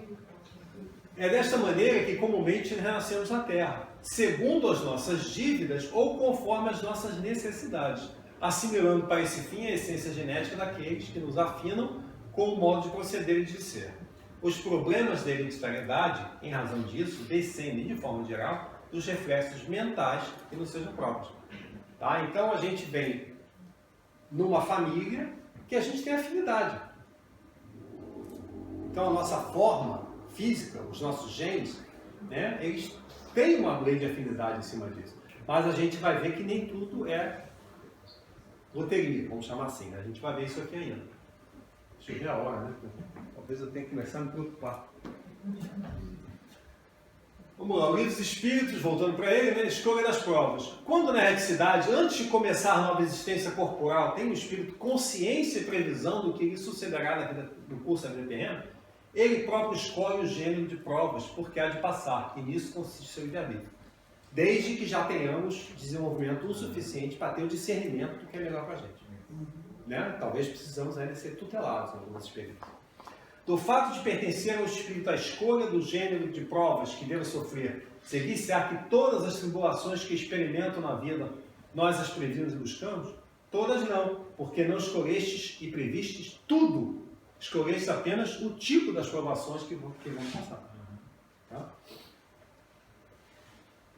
É desta maneira que comumente renascemos na Terra, segundo as nossas dívidas ou conforme as nossas necessidades, assimilando para esse fim a essência genética daqueles que nos afinam com o modo de proceder e de ser. Os problemas da hereditariedade, em razão disso, descendem, de forma geral, dos reflexos mentais que nos sejam próprios. Tá? Então a gente vem numa família que a gente tem afinidade. Então a nossa forma física, os nossos genes, né, eles têm uma lei de afinidade em cima disso. Mas a gente vai ver que nem tudo é loteria, vamos chamar assim. Né? A gente vai ver isso aqui ainda. Cheguei a hora, né? Talvez eu tenha que começar a me preocupar. Vamos lá, o livro dos Espíritos, voltando para ele, né? Escolha das provas. Quando na erraticidade, antes de começar a nova existência corporal, tem o espírito consciência e previsão do que lhe sucederá na vida, no curso da vida terrena, ele próprio escolhe o gênero de provas porque há de passar, e nisso consiste seu livre-arbítrio. Desde que já tenhamos desenvolvimento o suficiente para ter o discernimento do que é melhor para a gente. Né? Talvez precisamos ainda ser tutelados em algumas experiências. Do fato de pertencer ao espírito à escolha do gênero de provas que deva sofrer, seguir-se-á que todas as tribulações que experimentam na vida, nós as previmos e buscamos? Todas não, porque não escolhestes e previstes tudo. Escolhestes apenas o tipo das provações que vão passar. Tá?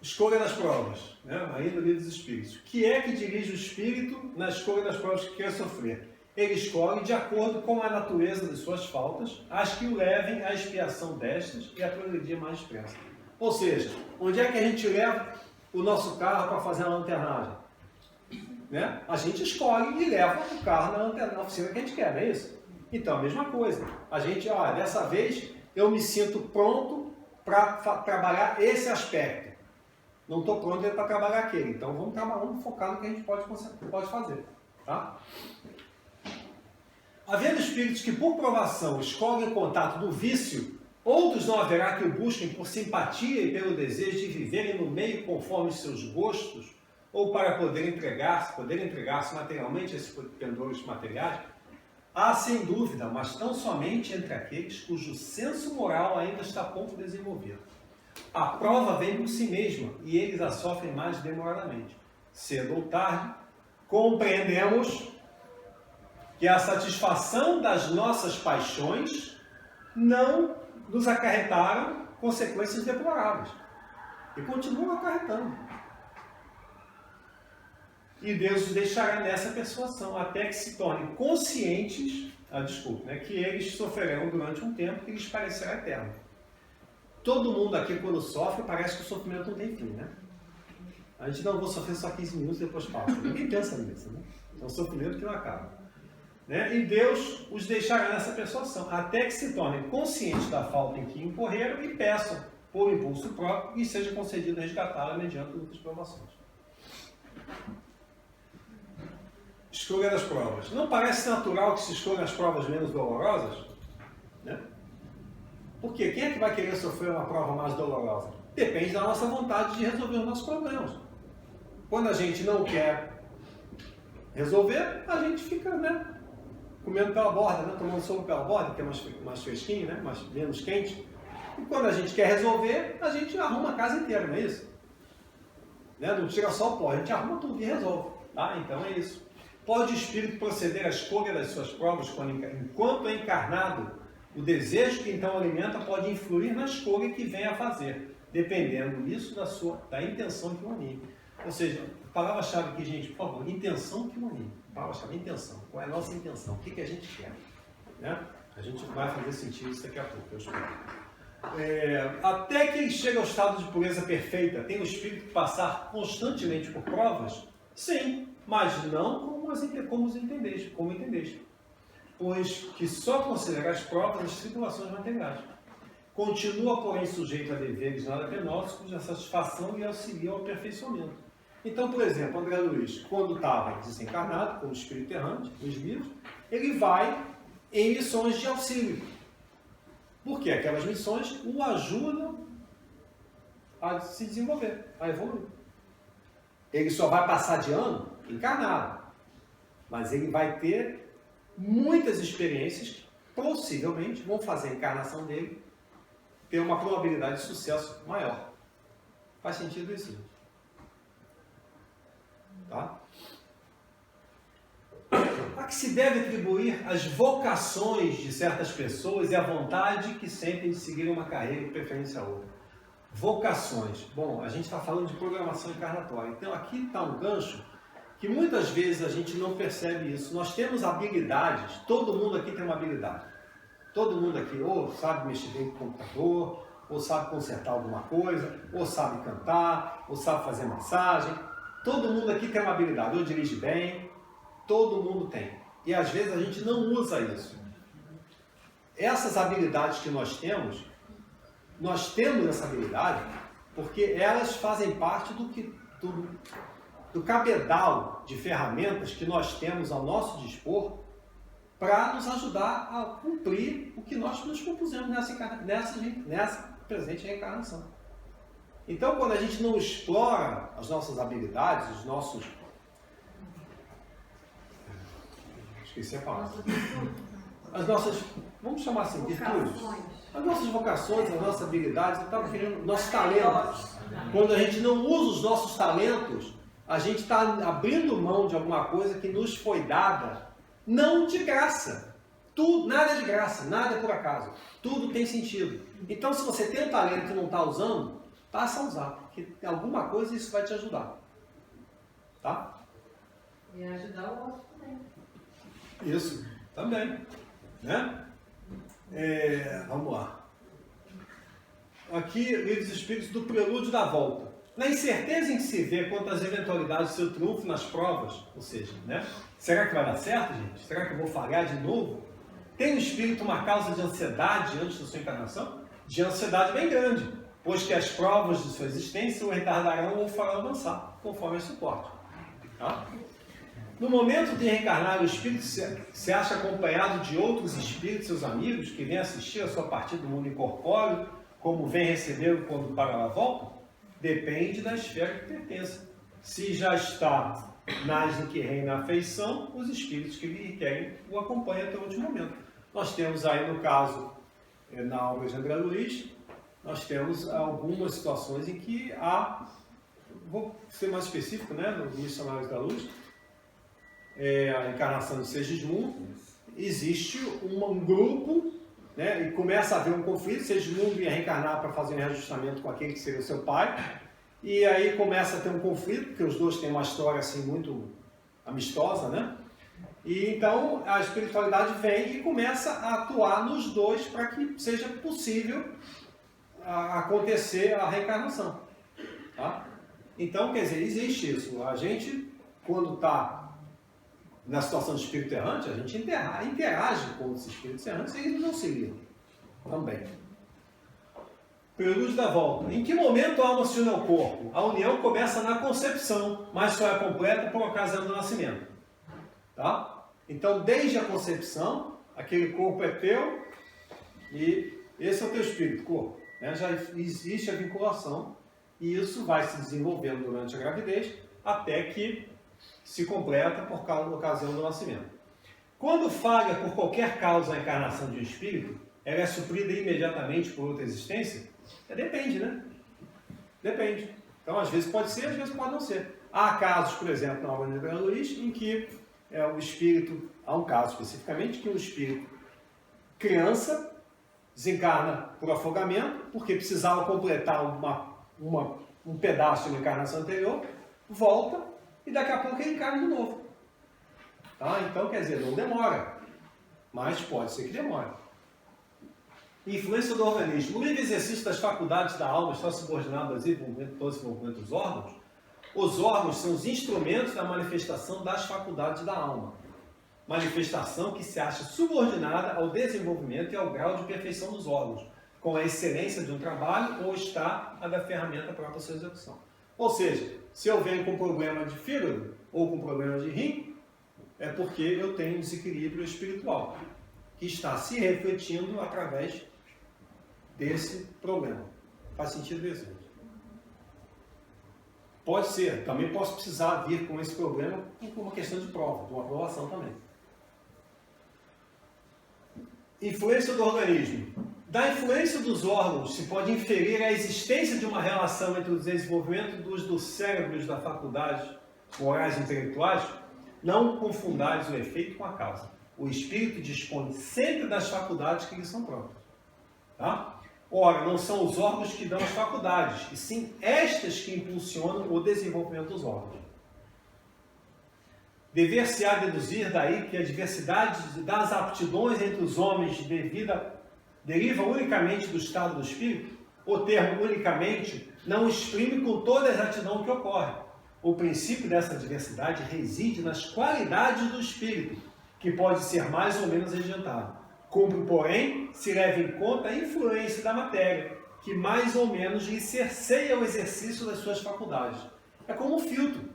Escolha das provas, né? Ainda no livro dos Espíritos. O que é que dirige o espírito na escolha das provas que quer sofrer? Ele escolhe de acordo com a natureza de suas faltas, as que o levem à expiação destas e a progredir mais depressa. Ou seja, onde é que a gente leva o nosso carro para fazer a lanternagem? Né? A gente escolhe e leva o carro na oficina que a gente quer, não é isso? Então, a mesma coisa. A gente, dessa vez, eu me sinto pronto para trabalhar esse aspecto. Não estou pronto para trabalhar aquele. Então, vamos focar no que a gente pode fazer. Tá? Havendo espíritos que, por provação, escolhem o contato do vício, outros não haverá que o busquem por simpatia e pelo desejo de viverem no meio conforme os seus gostos, ou para poder entregar-se materialmente a esses pendores materiais. Há, sem dúvida, mas tão somente entre aqueles cujo senso moral ainda está pouco desenvolvido. A prova vem por si mesma e eles a sofrem mais demoradamente. Cedo ou tarde, compreendemos que a satisfação das nossas paixões não nos acarretaram consequências deploráveis. E continuam acarretando. E Deus os deixará nessa persuasão, até que se tornem conscientes, que eles sofrerão durante um tempo que lhes parecerá eterno. Todo mundo aqui, quando sofre, parece que o sofrimento não tem fim, né? A gente não vou sofrer só 15 minutos e depois passa. Ninguém pensa nisso, né? É um sofrimento que não acaba. Né? E Deus os deixará nessa persuasão, até que se tornem conscientes da falta em que incorreram e peçam, por impulso próprio, e seja concedido resgatá-la mediante outras provações. Escolha das provas. Não parece natural que se escolham as provas menos dolorosas? Né? Por quê? Quem é que vai querer sofrer uma prova mais dolorosa? Depende da nossa vontade de resolver os nossos problemas. Quando a gente não quer resolver, a gente fica, né, comendo pela borda, né, tomando sopa pela borda, que é mais fresquinho, né, menos quente. E quando a gente quer resolver, a gente arruma a casa inteira, não é isso? Né? Não tira só o pó, a gente arruma tudo e resolve. Tá? Então é isso. Pode o espírito proceder à escolha das suas provas enquanto é encarnado? O desejo que então alimenta pode influir na escolha que vem a fazer, dependendo disso da intenção que o anime. Ou seja, a palavra-chave aqui, gente, por favor, intenção que o anime. Palavra-chave, intenção. Qual é a nossa intenção? O que a gente quer? Né? A gente vai fazer sentido isso daqui a pouco, eu espero. Até que ele chega ao estado de pureza perfeita, tem o espírito que passar constantemente por provas? Sim, mas não como entendeste. Pois que só considera as provas as tribulações materiais. Continua, porém, sujeito a deveres nada penosos, cuja satisfação lhe auxilia ao aperfeiçoamento. Então, por exemplo, André Luiz, quando estava desencarnado, como espírito errante, nos livros, ele vai em missões de auxílio. Porque aquelas missões o ajudam a se desenvolver, a evoluir. Ele só vai passar de ano encarnado, mas ele vai ter muitas experiências que possivelmente vão fazer a encarnação dele ter uma probabilidade de sucesso maior. Faz sentido isso? Tá? A que se deve atribuir as vocações de certas pessoas e a vontade que sentem de seguir uma carreira de preferência a outra. Vocações. Bom, a gente está falando de programação encarnatória. Então aqui está um gancho que muitas vezes a gente não percebe isso. Nós temos habilidades, todo mundo aqui tem uma habilidade. Todo mundo aqui ou sabe mexer bem com o computador, ou sabe consertar alguma coisa, ou sabe cantar, ou sabe fazer massagem. Todo mundo aqui tem uma habilidade, ou dirige bem, todo mundo tem. E às vezes a gente não usa isso. Essas habilidades que nós temos essa habilidade porque elas fazem parte do cabedal de ferramentas que nós temos ao nosso dispor para nos ajudar a cumprir o que nós nos propusemos nessa presente reencarnação. Então, quando a gente não explora as nossas habilidades, esqueci a palavra. As nossas, vamos chamar assim, virtudes. As nossas vocações, as nossas habilidades, nossos talentos. Quando a gente não usa os nossos talentos, a gente está abrindo mão de alguma coisa que nos foi dada, não de graça. Nada é de graça, nada é por acaso. Tudo tem sentido. Então, se você tem um talento e não está usando, passa a usar, porque alguma coisa isso vai te ajudar. Tá? E ajudar o outro também. Isso, também. Né? Vamos lá. Aqui, Livro dos Espíritos do Prelúdio da Volta. Na incerteza em que se vê quanto às eventualidades do seu triunfo nas provas, ou seja, né? Será que vai dar certo, gente? Será que eu vou falhar de novo? Tem o espírito uma causa de ansiedade antes da sua encarnação? De ansiedade bem grande, pois que as provas de sua existência o retardarão ou o farão avançar, conforme esse suporte. Tá? No momento de reencarnar, o espírito se acha acompanhado de outros espíritos, seus amigos, que vêm assistir a sua partida do mundo incorpóreo, como vem recebê-lo quando para a volta? Depende da esfera que pertence. Se já está nas em que reina a afeição, os espíritos que lhe querem o acompanham até o último momento. Nós temos aí, no caso, na obra de André Luiz, nós temos algumas situações em que vou ser mais específico, né, nos Missionários da Luz, a encarnação de Segismundo, existe um grupo, né, e começa a haver um conflito. Segismundo ia reencarnar para fazer um reajustamento com aquele que seria o seu pai, e aí começa a ter um conflito, porque os dois têm uma história assim muito amistosa, né? E então a espiritualidade vem e começa a atuar nos dois para que seja possível acontecer a reencarnação. Tá? Então, quer dizer, existe isso. A gente, quando está na situação de espírito errante, a gente interage com os espíritos errantes e eles nos auxiliam também. Prelúdio da volta. Em que momento a alma se une ao corpo? A união começa na concepção, mas só é completa por ocasião do nascimento. Tá? Então, desde a concepção, aquele corpo é teu e esse é o teu espírito, corpo. Né? Já existe a vinculação e isso vai se desenvolvendo durante a gravidez até que se completa por causa da ocasião do nascimento. Quando falha por qualquer causa a encarnação de um espírito, ela é suprida imediatamente por outra existência? Depende, né? Depende. Então, às vezes pode ser, às vezes pode não ser. Há casos, por exemplo, na obra de André Luiz, em que o espírito, há um caso especificamente, que o espírito criança desencarna por afogamento, porque precisava completar um pedaço de uma encarnação anterior, volta e daqui a pouco ele encarna de novo. Tá? Então, quer dizer, não demora, mas pode ser que demore. Influência do organismo. O livre exercício das faculdades da alma está subordinado ao desenvolvimento dos órgãos. Os órgãos são os instrumentos da manifestação das faculdades da alma. Manifestação que se acha subordinada ao desenvolvimento e ao grau de perfeição dos órgãos, com a excelência de um trabalho ou está a da ferramenta para a sua execução. Ou seja, se eu venho com problema de fígado ou com problema de rim, é porque eu tenho um desequilíbrio espiritual, que está se refletindo através desse problema. Faz sentido isso, gente? Pode ser, também posso precisar vir com esse problema por uma questão de prova, de uma aprovação também. Influência do organismo. Da influência dos órgãos se pode inferir a existência de uma relação entre o desenvolvimento dos cérebros da faculdade morais e intelectuais. Não confundais o efeito com a causa. O espírito dispõe sempre das faculdades que lhe são próprias. Tá? Ora, não são os órgãos que dão as faculdades, e sim estas que impulsionam o desenvolvimento dos órgãos. Dever-se-á deduzir daí que a diversidade das aptidões entre os homens deriva unicamente do estado do espírito. O termo unicamente não exprime com toda a exatidão que ocorre. O princípio dessa diversidade reside nas qualidades do espírito, que pode ser mais ou menos adiantado. Cumpre, porém, se leva em conta a influência da matéria, que mais ou menos lhe cerceia o exercício das suas faculdades. É como um filtro.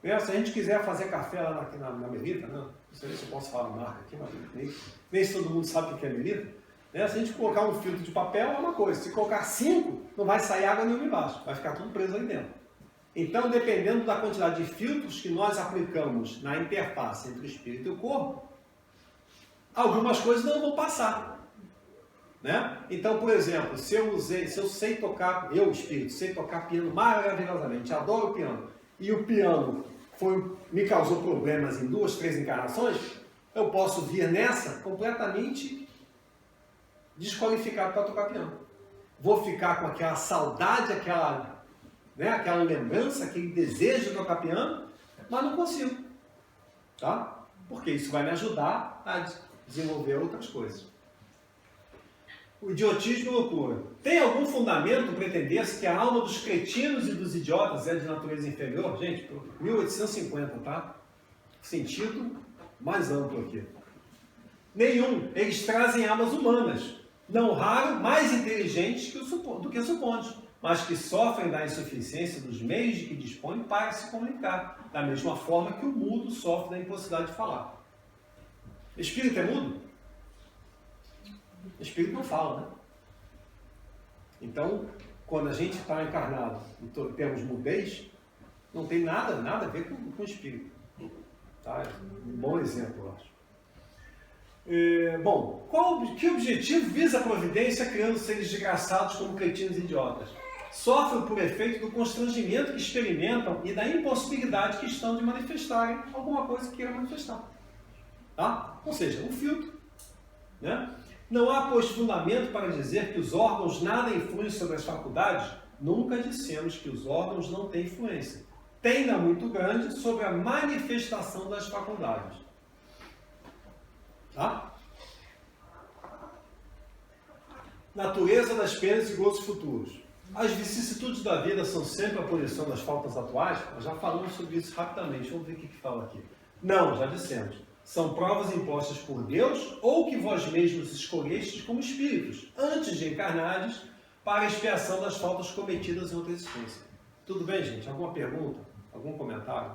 Se a gente quiser fazer café lá na Melita, não sei se eu posso falar a marca aqui, mas nem se todo mundo sabe o que é Melita. Se a gente colocar um filtro de papel é uma coisa, se colocar 5, não vai sair água nenhuma embaixo, vai ficar tudo preso ali dentro. Então, dependendo da quantidade de filtros que nós aplicamos na interface entre o espírito e o corpo, algumas coisas não vão passar. Né? Então, por exemplo, se eu sei tocar, espírito, sei tocar piano maravilhosamente, adoro o piano, e o piano me causou problemas em 2, 3 encarnações, eu posso vir nessa completamente desqualificado para tocar piano. Vou ficar com aquela saudade, aquela lembrança, aquele desejo de tocar piano, mas não consigo. Tá? Porque isso vai me ajudar a desenvolver outras coisas. O idiotismo e loucura. Tem algum fundamento pretender-se que a alma dos cretinos e dos idiotas é de natureza inferior? Gente, 1850, tá? Sentido mais amplo aqui. Nenhum. Eles trazem almas humanas, não raro mais inteligentes do que supondes, mas que sofrem da insuficiência dos meios de que dispõem para se comunicar, da mesma forma que o mudo sofre da impossibilidade de falar. Espírito é mudo? Espírito não fala, né? Então, quando a gente está encarnado e temos mudez, não tem nada a ver com o espírito. Tá? Um bom exemplo, eu acho. Que objetivo visa a providência criando seres desgraçados como cretinos e idiotas? Sofrem por efeito do constrangimento que experimentam e da impossibilidade que estão de manifestarem alguma coisa que queiram manifestar. Tá? Ou seja, um filtro. Né? Não há, pois, fundamento para dizer que os órgãos nada influem sobre as faculdades. Nunca dissemos que os órgãos não têm influência. Tenda muito grande sobre a manifestação das faculdades. Tá? Natureza das penas e gozos futuros. As vicissitudes da vida são sempre a punição das faltas atuais? Nós já falamos sobre isso rapidamente. Vamos ver o que fala aqui. Não, já dissemos. São provas impostas por Deus ou que vós mesmos escolhestes como espíritos, antes de encarnares, para a expiação das faltas cometidas em outra existência. Tudo bem, gente? Alguma pergunta? Algum comentário?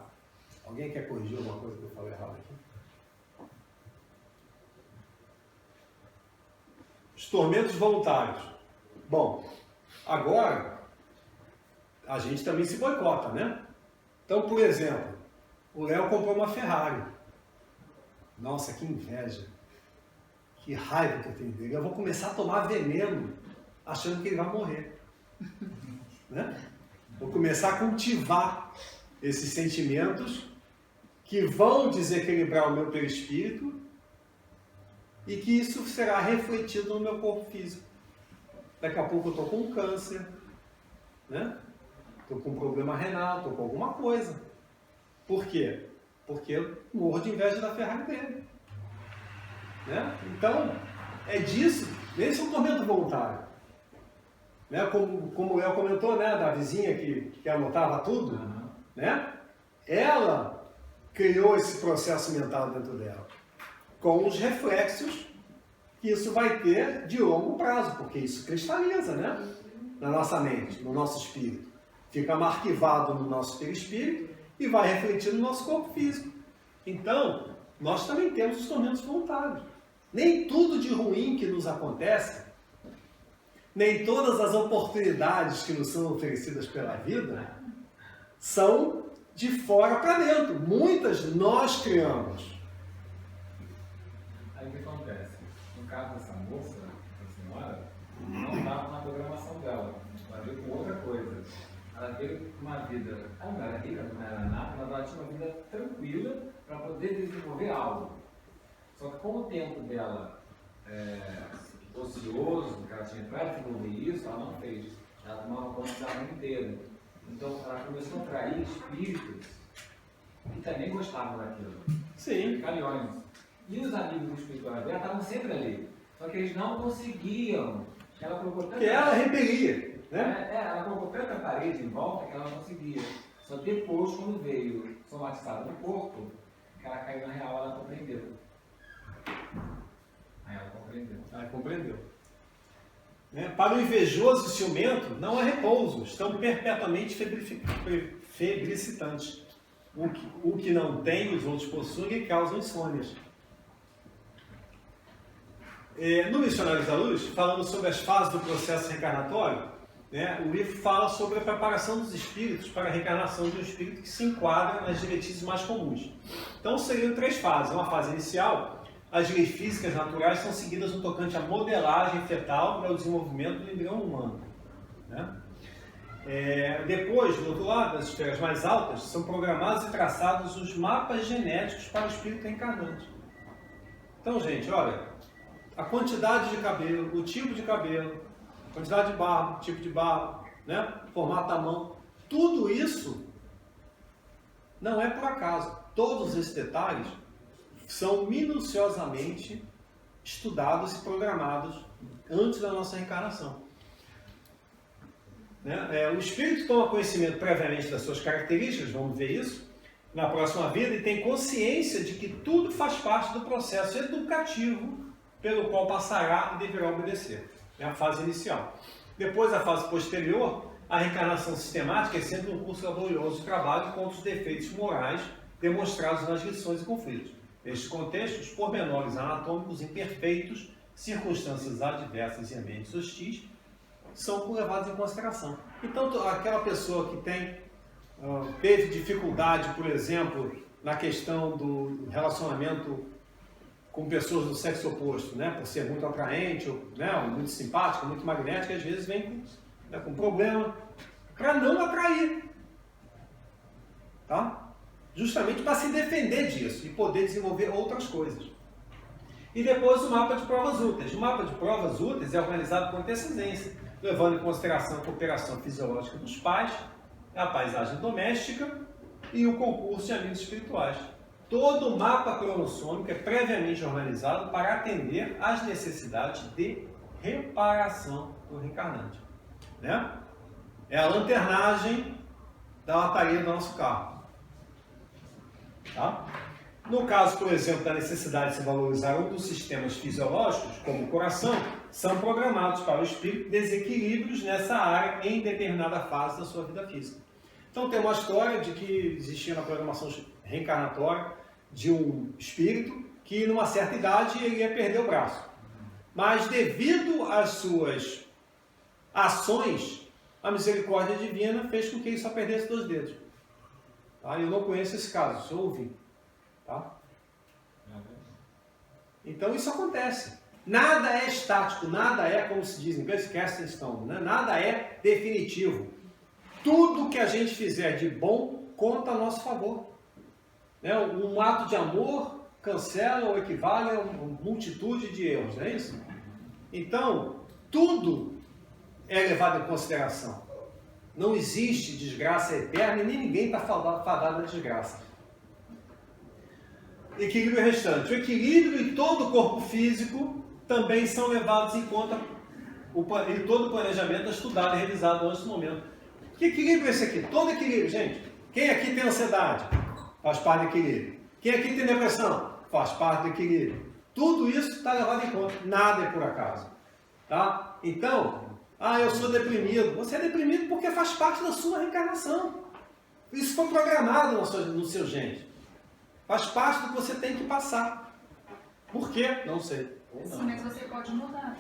Alguém quer corrigir alguma coisa que eu falei errado aqui? Os tormentos voluntários. Bom, agora a gente também se boicota, né? Então, por exemplo, o Léo comprou uma Ferrari. Nossa, que inveja. Que raiva que eu tenho dele. Eu vou começar a tomar veneno achando que ele vai morrer. Né? Vou começar a cultivar esses sentimentos que vão desequilibrar o meu perispírito e que isso será refletido no meu corpo físico. Daqui a pouco eu estou com câncer, né? Estou com um problema renal, estou com alguma coisa. Por quê? Porque eu morro de inveja da Ferrari dele. Né? Então, é disso. Esse é um tormento voluntário. Né? Como o Léo comentou, né? Da vizinha que anotava tudo. Né? Ela criou esse processo mental dentro dela. Com os reflexos que isso vai ter de longo prazo. Porque isso cristaliza, né? Na nossa mente, no nosso espírito. Fica arquivado no nosso perispírito e vai refletir no nosso corpo físico. Então, nós também temos os tormentos voluntários. Nem tudo de ruim que nos acontece, nem todas as oportunidades que nos são oferecidas pela vida, são de fora para dentro. Muitas nós criamos. Aí o que acontece? No caso dessa moça, da senhora, não estava na programação dela. Ela veio com outra coisa. Ela veio com uma vida, ela não era rica, não era nada, mas ela tinha uma vida tranquila para poder desenvolver algo. Só que com o tempo dela ocioso, que ela tinha para desenvolver isso, ela não fez. Ela tomava conta da vida inteira. Então ela começou a atrair espíritos que também gostavam daquilo. Sim. Calhões. E os amigos espirituais dela estavam sempre ali. Só que eles não conseguiam. Ela colocou tanta... Que ela repelia. Né? Ela colocou tanta parede em volta que ela não conseguia. Só depois, quando veio somatizada no corpo, que ela caiu na real, ela compreendeu. Aí ela compreendeu. Ela compreendeu. Né? Para o invejoso e ciumento, não há repouso. Estão perpetuamente febricitantes. O que não tem, os outros possuem e causam insônias. No Missionários da Luz, falando sobre as fases do processo reencarnatório, né, o livro fala sobre a preparação dos espíritos para a reencarnação de um espírito que se enquadra nas diretrizes mais comuns. Então, seriam 3 fases. Uma fase inicial, as leis físicas naturais são seguidas no tocante à modelagem fetal para o desenvolvimento do embrião humano. Né? Depois, do outro lado, das esferas mais altas, são programados e traçados os mapas genéticos para o espírito reencarnante. Então, gente, olha, a quantidade de cabelo, o tipo de cabelo, quantidade de barba, tipo de barba, né? Formato da mão, tudo isso não é por acaso. Todos esses detalhes são minuciosamente estudados e programados antes da nossa reencarnação. Né? O espírito toma conhecimento previamente das suas características, vamos ver isso, na próxima vida, e tem consciência de que tudo faz parte do processo educativo pelo qual passará e deverá obedecer. É a fase inicial. Depois, a fase posterior, a reencarnação sistemática é sempre um curso laborioso de trabalho contra os defeitos morais demonstrados nas lições e conflitos. Neste contexto, os pormenores anatômicos imperfeitos, circunstâncias adversas e ambientes hostis são levados em consideração. Então, aquela pessoa que teve dificuldade, por exemplo, na questão do relacionamento com pessoas do sexo oposto, né, por ser muito atraente, né, muito simpática, muito magnética, às vezes vem com problema para não atrair, tá? Justamente para se defender disso e poder desenvolver outras coisas. E depois o mapa de provas úteis. O mapa de provas úteis é organizado com antecedência, levando em consideração a cooperação fisiológica dos pais, a paisagem doméstica e o concurso de amigos espirituais. Todo o mapa cromossômico é previamente organizado para atender às necessidades de reparação do reencarnante. Né? É a lanternagem da lataria do nosso carro. Tá? No caso, por exemplo, da necessidade de se valorizar um dos sistemas fisiológicos, como o coração, são programados para o espírito desequilíbrios nessa área em determinada fase da sua vida física. Então tem uma história de que existia na programação reencarnatória de um espírito que, numa certa idade, ele ia perder o braço. Mas, devido às suas ações, a misericórdia divina fez com que ele só perdesse 2 dedos. Tá? Eu não conheço esse caso, só ouvi. Tá? Então isso acontece. Nada é estático, nada é, como se diz em inglês, cast in stone, né? Nada é definitivo. Tudo que a gente fizer de bom conta a nosso favor. Né? Um ato de amor cancela ou equivale a uma multitude de erros, não é isso? Então, tudo é levado em consideração. Não existe desgraça eterna e nem ninguém está fadado à desgraça. Equilíbrio restante. O equilíbrio e todo o corpo físico também são levados em conta e todo o planejamento é estudado e revisado antes do momento. Que equilíbrio é esse aqui? Todo equilíbrio, gente. Quem aqui tem ansiedade? Faz parte do equilíbrio. Quem aqui tem depressão? Faz parte do equilíbrio. Tudo isso está levado em conta. Nada é por acaso. Tá? Então, eu sou deprimido. Você é deprimido porque faz parte da sua reencarnação. Isso foi programado no seu gene. Faz parte do que você tem que passar. Por quê? Não sei. Sim, mas você pode mudar.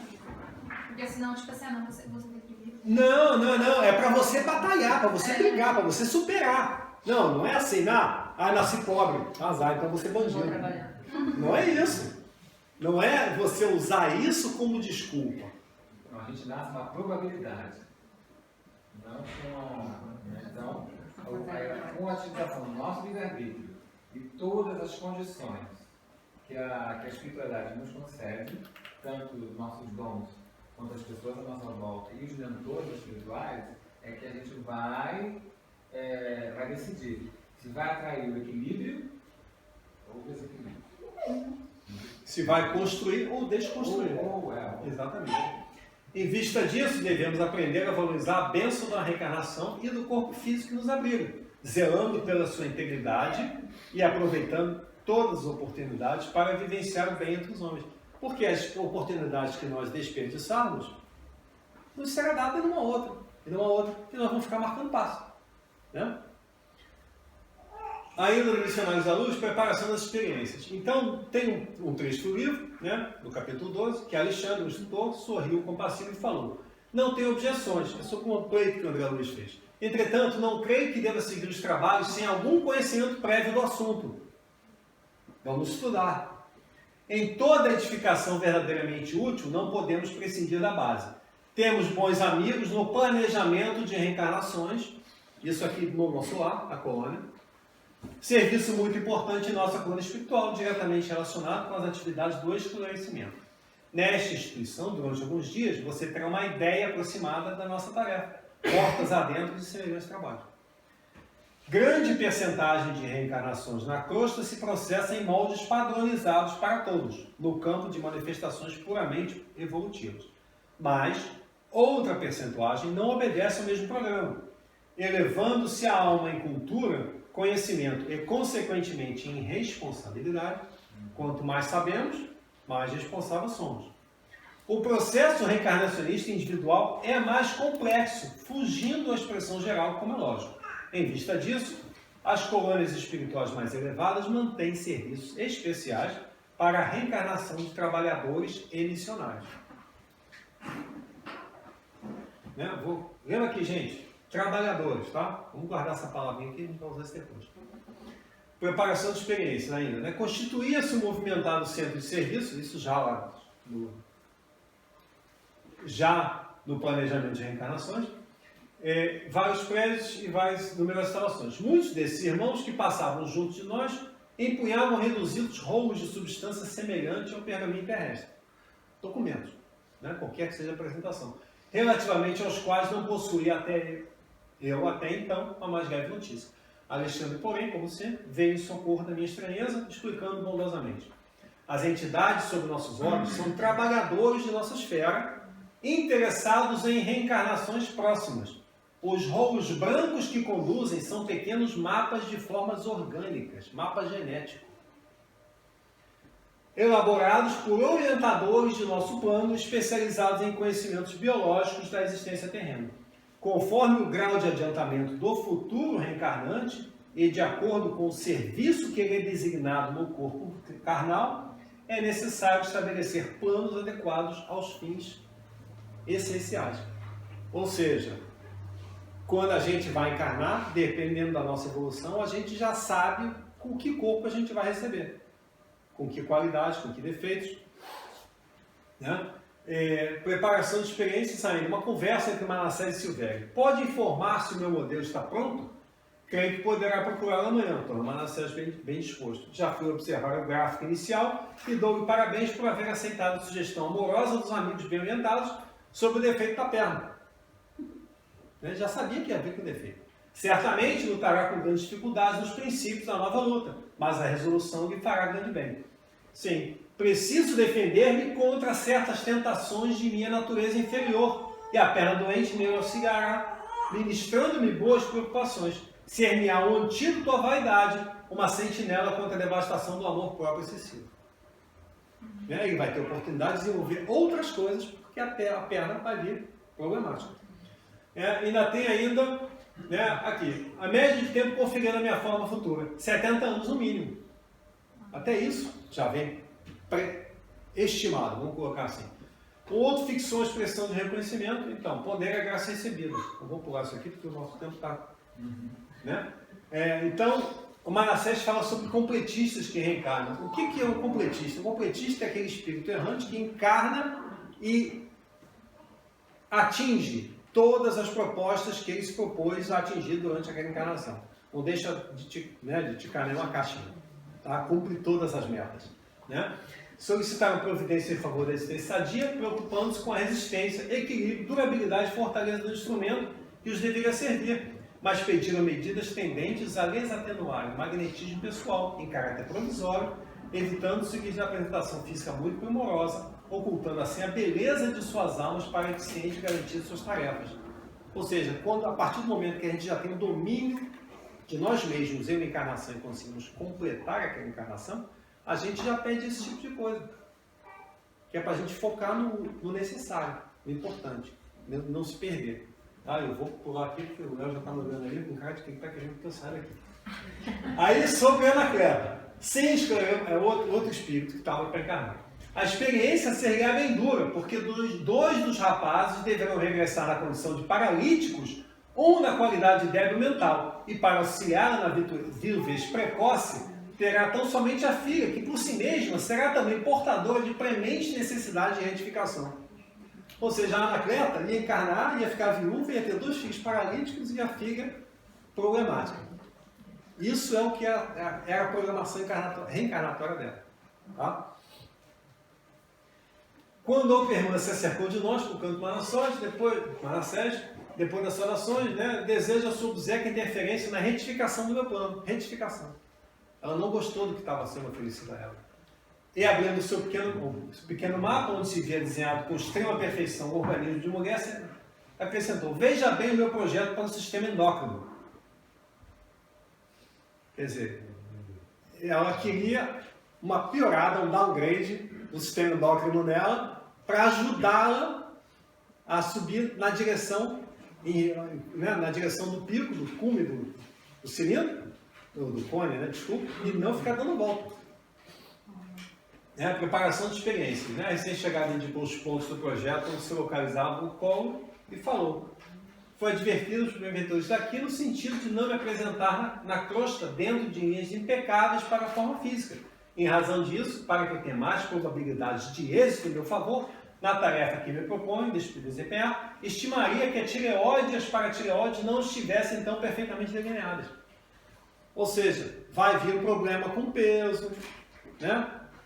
Porque senão, tipo assim, não, você deprimido. Não. É para você batalhar, para você brigar, para você superar. Não é assim, nasci pobre. Azar, então você é bandido. Não é isso. Não é você usar isso como desculpa. A gente nasce uma probabilidade. Não então, com a utilização do nosso livre-arbítrio e todas as condições que a espiritualidade nos concede, tanto os nossos dons quanto as pessoas à nossa volta e os mentores espirituais, é que a gente vai decidir se vai atrair o equilíbrio ou o desequilíbrio. Se vai construir ou desconstruir. Exatamente. Em vista disso, devemos aprender a valorizar a bênção da reencarnação e do corpo físico que nos abriga, zelando pela sua integridade e aproveitando todas as oportunidades para vivenciar o bem entre os homens. Porque as oportunidades que nós desperdiçarmos, nos será dada numa outra, e nós vamos ficar marcando passo. Né? Ainda no Missionários da Luz, preparação das experiências. Então, tem um trecho do livro, né, no capítulo 12, que Alexandre, o instrutor, sorriu compassivo e falou: não tenho objeções, é sobre um pleito que o André Luiz fez. Entretanto, não creio que deva seguir os trabalhos sem algum conhecimento prévio do assunto. Vamos estudar. Em toda edificação verdadeiramente útil, não podemos prescindir da base. Temos bons amigos no planejamento de reencarnações, isso aqui no nosso lar, a colônia. Serviço muito importante em nossa coluna espiritual, diretamente relacionado com as atividades do esclarecimento. Nesta instituição, durante alguns dias, você terá uma ideia aproximada da nossa tarefa, portas adentro de semelhante trabalho. Grande percentagem de reencarnações na crosta se processa em moldes padronizados para todos, no campo de manifestações puramente evolutivas. Mas outra percentuagem não obedece ao mesmo programa, elevando-se a alma em cultura, conhecimento e, consequentemente, em responsabilidade. Quanto mais sabemos, mais responsáveis somos. O processo reencarnacionista individual é mais complexo, fugindo à expressão geral, como é lógico. Em vista disso, as colônias espirituais mais elevadas mantêm serviços especiais para a reencarnação de trabalhadores e missionários. Lembra aqui, gente? Trabalhadores, tá? Vamos guardar essa palavrinha aqui, a gente vai usar isso depois. Preparação de experiência ainda, né? Constituía-se um movimentado centro de serviço, isso já no planejamento de reencarnações, vários prédios e várias inúmeras instalações. Muitos desses irmãos que passavam junto de nós empunhavam reduzidos rolos de substância semelhante ao pergaminho terrestre. Documentos, né? Qualquer que seja a apresentação. Relativamente aos quais não possuía até então a mais leve notícia. Alexandre, porém, como sempre, veio em socorro da minha estranheza, explicando bondosamente. As entidades sob nossos olhos são trabalhadores de nossa esfera, interessados em reencarnações próximas, Os rolos brancos que conduzem são pequenos mapas de formas orgânicas, mapa genético, elaborados por orientadores de nosso plano, especializados em conhecimentos biológicos da existência terrena. Conforme o grau de adiantamento do futuro reencarnante e de acordo com o serviço que ele é designado no corpo carnal, é necessário estabelecer planos adequados aos fins essenciais. Ou seja, quando a gente vai encarnar, dependendo da nossa evolução, a gente já sabe com que corpo a gente vai receber. Com que qualidades, com que defeitos. Né? Preparação de experiência, saindo uma conversa entre Manassés e Silvério. Pode informar se o meu modelo está pronto? Creio que poderá procurá-lo amanhã. Então, Manassés bem disposto. Já fui observar o gráfico inicial e dou-lhe parabéns por haver aceitado a sugestão amorosa dos amigos bem orientados sobre o defeito da perna. Já sabia que ia vir com defeito. Certamente lutará com grandes dificuldades nos princípios da nova luta, mas a resolução lhe fará grande bem. Sim, preciso defender-me contra certas tentações de minha natureza inferior, e a perna doente me auxiliará, ministrando-me boas preocupações. Ser-me-á um antídoto à vaidade, uma sentinela contra a devastação do amor próprio excessivo. Ele vai ter oportunidade de desenvolver outras coisas, porque a perna vai vir problemática. Ainda tem aqui, a média de tempo configurando a minha forma futura, 70 anos no mínimo. Até isso já vem pré-estimado, vamos colocar assim. O outro fixou a expressão de reconhecimento, então, poder é graça recebida. Eu vou pular isso aqui porque o nosso tempo está... Então, o Manassés fala sobre completistas que reencarnam. O que é um completista? Um completista é aquele espírito errante que encarna e atinge todas as propostas que ele se propôs a atingir durante aquela encarnação. Não deixa de ticar nenhuma caixinha. Tá? Cumpre todas as metas. Solicitaram providência em favor da existência sadia, preocupando-se com a resistência, equilíbrio, durabilidade e fortaleza do instrumento que os deveria servir, mas pediram medidas tendentes a lhes atenuar o magnetismo pessoal em caráter provisório, evitando seguir a apresentação física muito primorosa, ocultando assim a beleza de suas almas para a eficiente garantia de suas tarefas. Ou seja, a partir do momento que a gente já tem o domínio de nós mesmos em uma encarnação e conseguimos completar aquela encarnação, a gente já pede esse tipo de coisa. Que é para a gente focar no necessário, no importante, não se perder. Eu vou pular aqui porque o Léo já está me olhando ali com cara de quem está querendo que eu saia daqui. Aí sobre Anacleto, sem escrever, é outro espírito que estava para encarnar. A experiência seria bem dura, porque dois dos rapazes deverão regressar na condição de paralíticos ou na qualidade de débil mental, e para auxiliar na viuvez precoce, terá tão somente a filha, que por si mesma será também portadora de premente necessidade de retificação. Ou seja, a Anacleta ia encarnar, ia ficar viúva, ia ter 2 filhos paralíticos e a filha problemática. Isso é o que era a programação reencarnatória dela. Tá? Quando a irmã se acercou de nós, por canto Manassés, depois das orações, deseja a sua obséquia interferência na retificação do meu plano. Retificação. Ela não gostou do que estava sendo oferecido a ela. E abrindo o seu pequeno mapa, onde se via desenhado com extrema perfeição o organismo de mulher, acrescentou: veja bem o meu projeto para o sistema endócrino. Quer dizer, ela queria uma piorada, um downgrade do sistema endócrino nela, para ajudá-la a subir na direção do pico, do cume do cilindro, do cone, e não ficar dando volta. Preparação de experiências. A recém-chegada indicou os pontos do projeto onde se localizava o colo e falou: foi advertido os inventores daqui no sentido de não me apresentar na crosta dentro de linhas impecáveis para a forma física. Em razão disso, para que eu tenha mais probabilidades de êxito em meu favor na tarefa que me proponho de desempenhar, estimaria que a tireoide e as paratireoides não estivessem então perfeitamente delineadas. Ou seja, vai vir um problema com peso,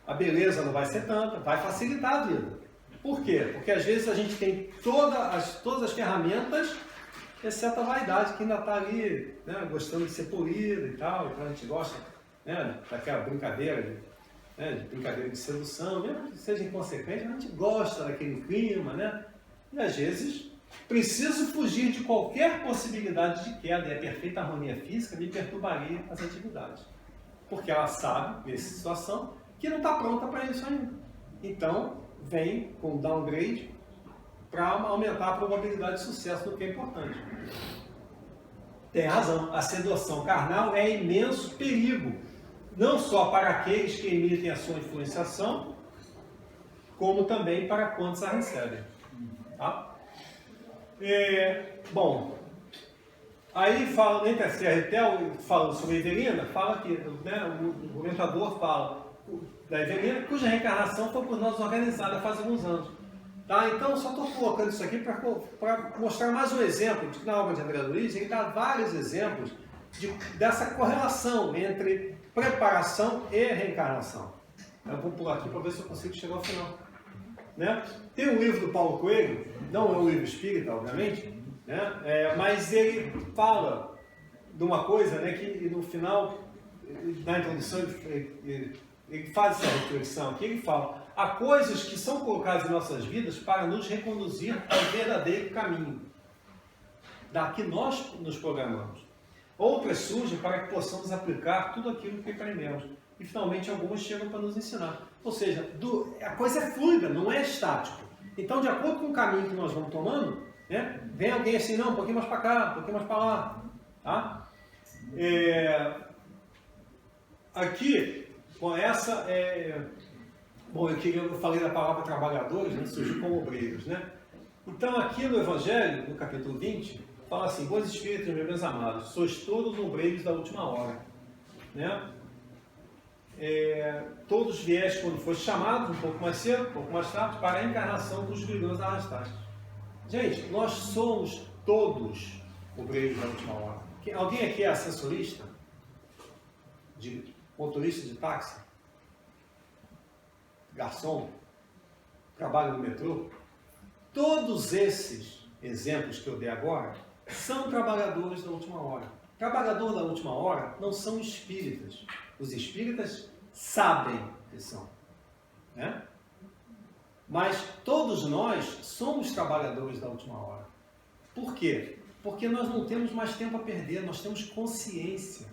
a beleza não vai ser tanta, vai facilitar a vida. Por quê? Porque às vezes a gente tem todas as ferramentas, exceto a vaidade, que ainda está ali, gostando de ser polida e tal, então a gente gosta daquela brincadeira, de brincadeira de sedução, mesmo que seja inconsequente, a gente gosta daquele clima, e às vezes Preciso fugir de qualquer possibilidade de queda e a perfeita harmonia física me perturbaria as atividades. Porque ela sabe, nessa situação, que não está pronta para isso ainda. Então, vem com downgrade para aumentar a probabilidade de sucesso no que é importante. Tem razão, a sedução carnal é imenso perigo, não só para aqueles que emitem a sua influenciação, como também para quantos a recebem. Tá? Bom, aí fala, nem Tercetel, falando sobre a Evelina, fala que, né, o comentador fala da Evelina, cuja reencarnação foi por nós organizada faz alguns anos. Tá? Então, só estou colocando isso aqui para mostrar mais um exemplo, de que na obra de André Luiz ele dá vários exemplos dessa correlação entre preparação e reencarnação. Eu vou pular aqui para ver se eu consigo chegar ao final. Né? Tem um livro do Paulo Coelho, não é um livro espírita, obviamente, né? Mas ele fala de uma coisa, né, que no final, na introdução, ele faz essa reflexão aqui, ele fala: há coisas que são colocadas em nossas vidas para nos reconduzir ao verdadeiro caminho, da que nós nos programamos. Outras surgem para que possamos aplicar tudo aquilo que aprendemos. E finalmente algumas chegam para nos ensinar. Ou seja, a coisa é fluida, não é estático. Então, de acordo com o caminho que nós vamos tomando, né, vem alguém assim, não, um pouquinho mais para cá, um pouquinho mais para lá. Tá? Aqui, bom, essa é... Bom, eu falei da palavra trabalhadores, né, surgiu como obreiros, né? Então, aqui no Evangelho, no capítulo 20, fala assim: bons espíritos, meus amados, sois todos obreiros da última hora. Né? Todos vieste quando foste chamados, um pouco mais cedo, um pouco mais tarde, para a encarnação dos grilhões arrastados. Gente, nós somos todos obreiros da última hora. Alguém aqui é assessorista? Motorista de táxi? Garçom? Trabalha no metrô? Todos esses exemplos que eu dei agora são trabalhadores da última hora. Trabalhador da última hora não são espíritas. Os espíritas sabem que são. Né? Mas todos nós somos trabalhadores da última hora. Por quê? Porque nós não temos mais tempo a perder, nós temos consciência.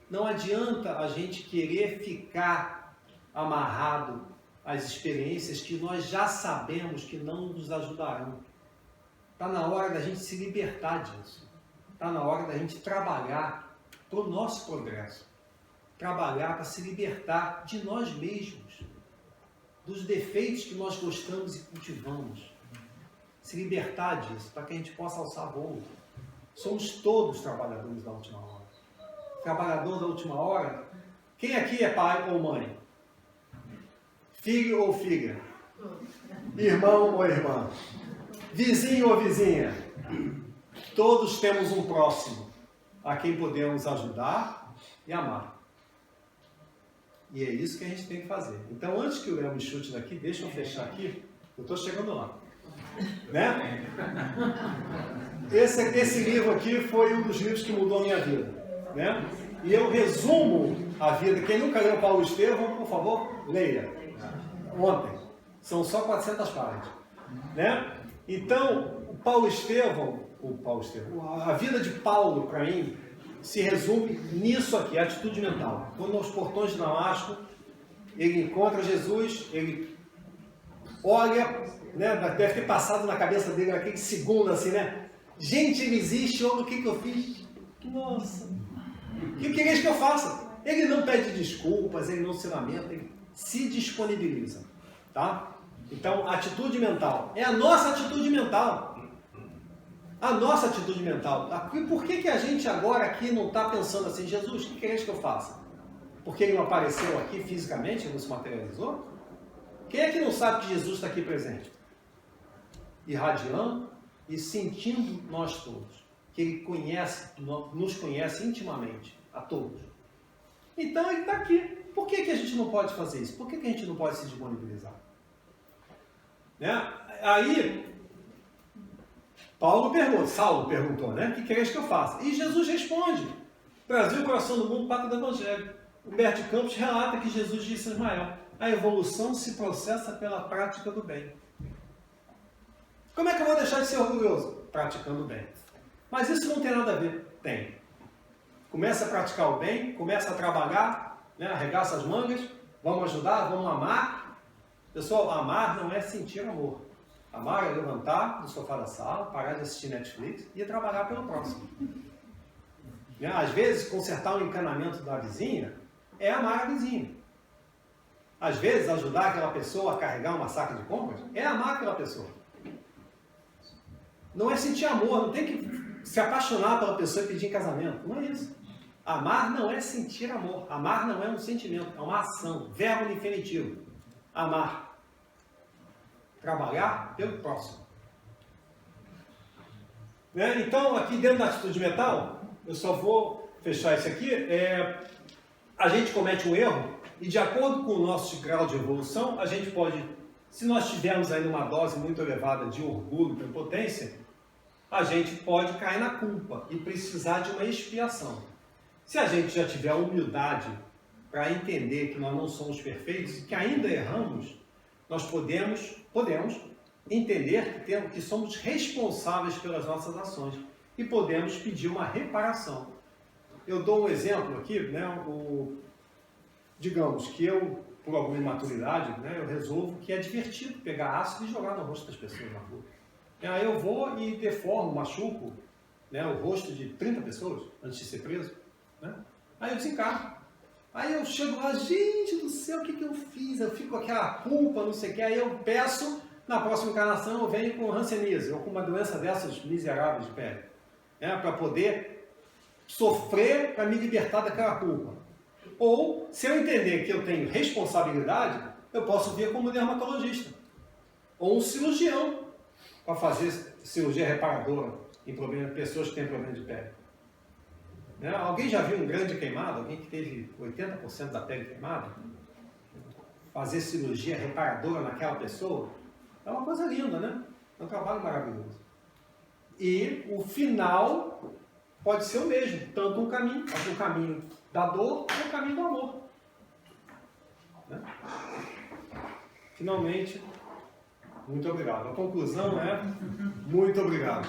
Não adianta a gente querer ficar amarrado às experiências que nós já sabemos que não nos ajudarão. Está na hora da gente se libertar disso. Está na hora da gente trabalhar para o nosso progresso. Trabalhar para se libertar de nós mesmos, dos defeitos que nós gostamos e cultivamos. Se libertar disso, para que a gente possa alçar voo. Somos todos trabalhadores da última hora. Trabalhador da última hora, quem aqui é pai ou mãe? Filho ou filha? Irmão ou irmã? Vizinho ou vizinha? Todos temos um próximo a quem podemos ajudar e amar. E é isso que a gente tem que fazer. Então, antes que o Léo me chute daqui, deixa eu fechar aqui. Eu estou chegando lá. Né? Esse livro aqui foi um dos livros que mudou a minha vida. Né? E eu resumo a vida. Quem nunca leu Paulo Estevão, por favor, leia. Ontem. São só 400 páginas. Né? Então, Paulo Estevão, a vida de Paulo, para mim, se resume nisso aqui, a atitude mental. Quando aos portões de Damasco, ele encontra Jesus, ele olha, né, deve ter passado na cabeça dele aquele segundo assim, né? Gente, ele existe, olha o que eu fiz. Nossa, o que queres que eu faça? Ele não pede desculpas, ele não se lamenta, ele se disponibiliza. Tá? Então, atitude mental. É a nossa atitude mental. A nossa atitude mental. E por que a gente agora aqui não está pensando assim, Jesus, o que queres que eu faça? Porque ele não apareceu aqui fisicamente, ele não se materializou? Quem é que não sabe que Jesus está aqui presente? Irradiando e sentindo nós todos. Que ele conhece, nos conhece intimamente, a todos. Então ele está aqui. Por que a gente não pode fazer isso? Por que a gente não pode se disponibilizar? Né? Aí, Saulo perguntou, né? O que queres que eu faça? E Jesus responde: trazer o coração do mundo para o Evangelho. Humberto de Campos relata que Jesus disse a Ismael: a evolução se processa pela prática do bem. Como é que eu vou deixar de ser orgulhoso? Praticando o bem. Mas isso não tem nada a ver. Tem. Começa a praticar o bem, começa a trabalhar, né? Arregaça as mangas, vamos ajudar, vamos amar. Pessoal, amar não é sentir amor. Amar é levantar do sofá da sala, parar de assistir Netflix e trabalhar pelo próximo. Né? Às vezes, consertar um encanamento da vizinha é amar a vizinha. Às vezes, ajudar aquela pessoa a carregar uma saca de compras é amar aquela pessoa. Não é sentir amor, não tem que se apaixonar pela pessoa e pedir em casamento. Não é isso. Amar não é sentir amor. Amar não é um sentimento, é uma ação. Verbo no infinitivo. Amar. Trabalhar pelo próximo. Né? Então, aqui dentro da atitude mental, eu só vou fechar isso aqui. A gente comete um erro e, de acordo com o nosso grau de evolução, a gente pode, se nós tivermos aí uma dose muito elevada de orgulho e prepotência, a gente pode cair na culpa e precisar de uma expiação. Se a gente já tiver a humildade para entender que nós não somos perfeitos e que ainda erramos, nós podemos entender que somos responsáveis pelas nossas ações e podemos pedir uma reparação. Eu dou um exemplo aqui, né? Digamos que eu, por alguma imaturidade, né, eu resolvo que é divertido pegar ácido e jogar no rosto das pessoas na rua. Aí eu vou e deformo, machuco, né, o rosto de 30 pessoas antes de ser preso. Né? Aí eu desencarno. Aí eu chego lá, gente do céu, o que eu fiz? Eu fico com aquela culpa, não sei o que. Aí eu peço, na próxima encarnação, eu venho com hanseníase, ou com uma doença dessas miseráveis de pele, né, para poder sofrer, para me libertar daquela culpa. Ou, se eu entender que eu tenho responsabilidade, eu posso vir como dermatologista, ou um cirurgião, para fazer cirurgia reparadora em pessoas que têm problema de pele. Né? Alguém já viu um grande queimado? Alguém que teve 80% da pele queimada? Fazer cirurgia reparadora naquela pessoa? É uma coisa linda, né? É um trabalho maravilhoso. E o final pode ser o mesmo. Tanto um caminho da dor ou o caminho do amor. Né? Finalmente, muito obrigado. A conclusão é muito obrigado.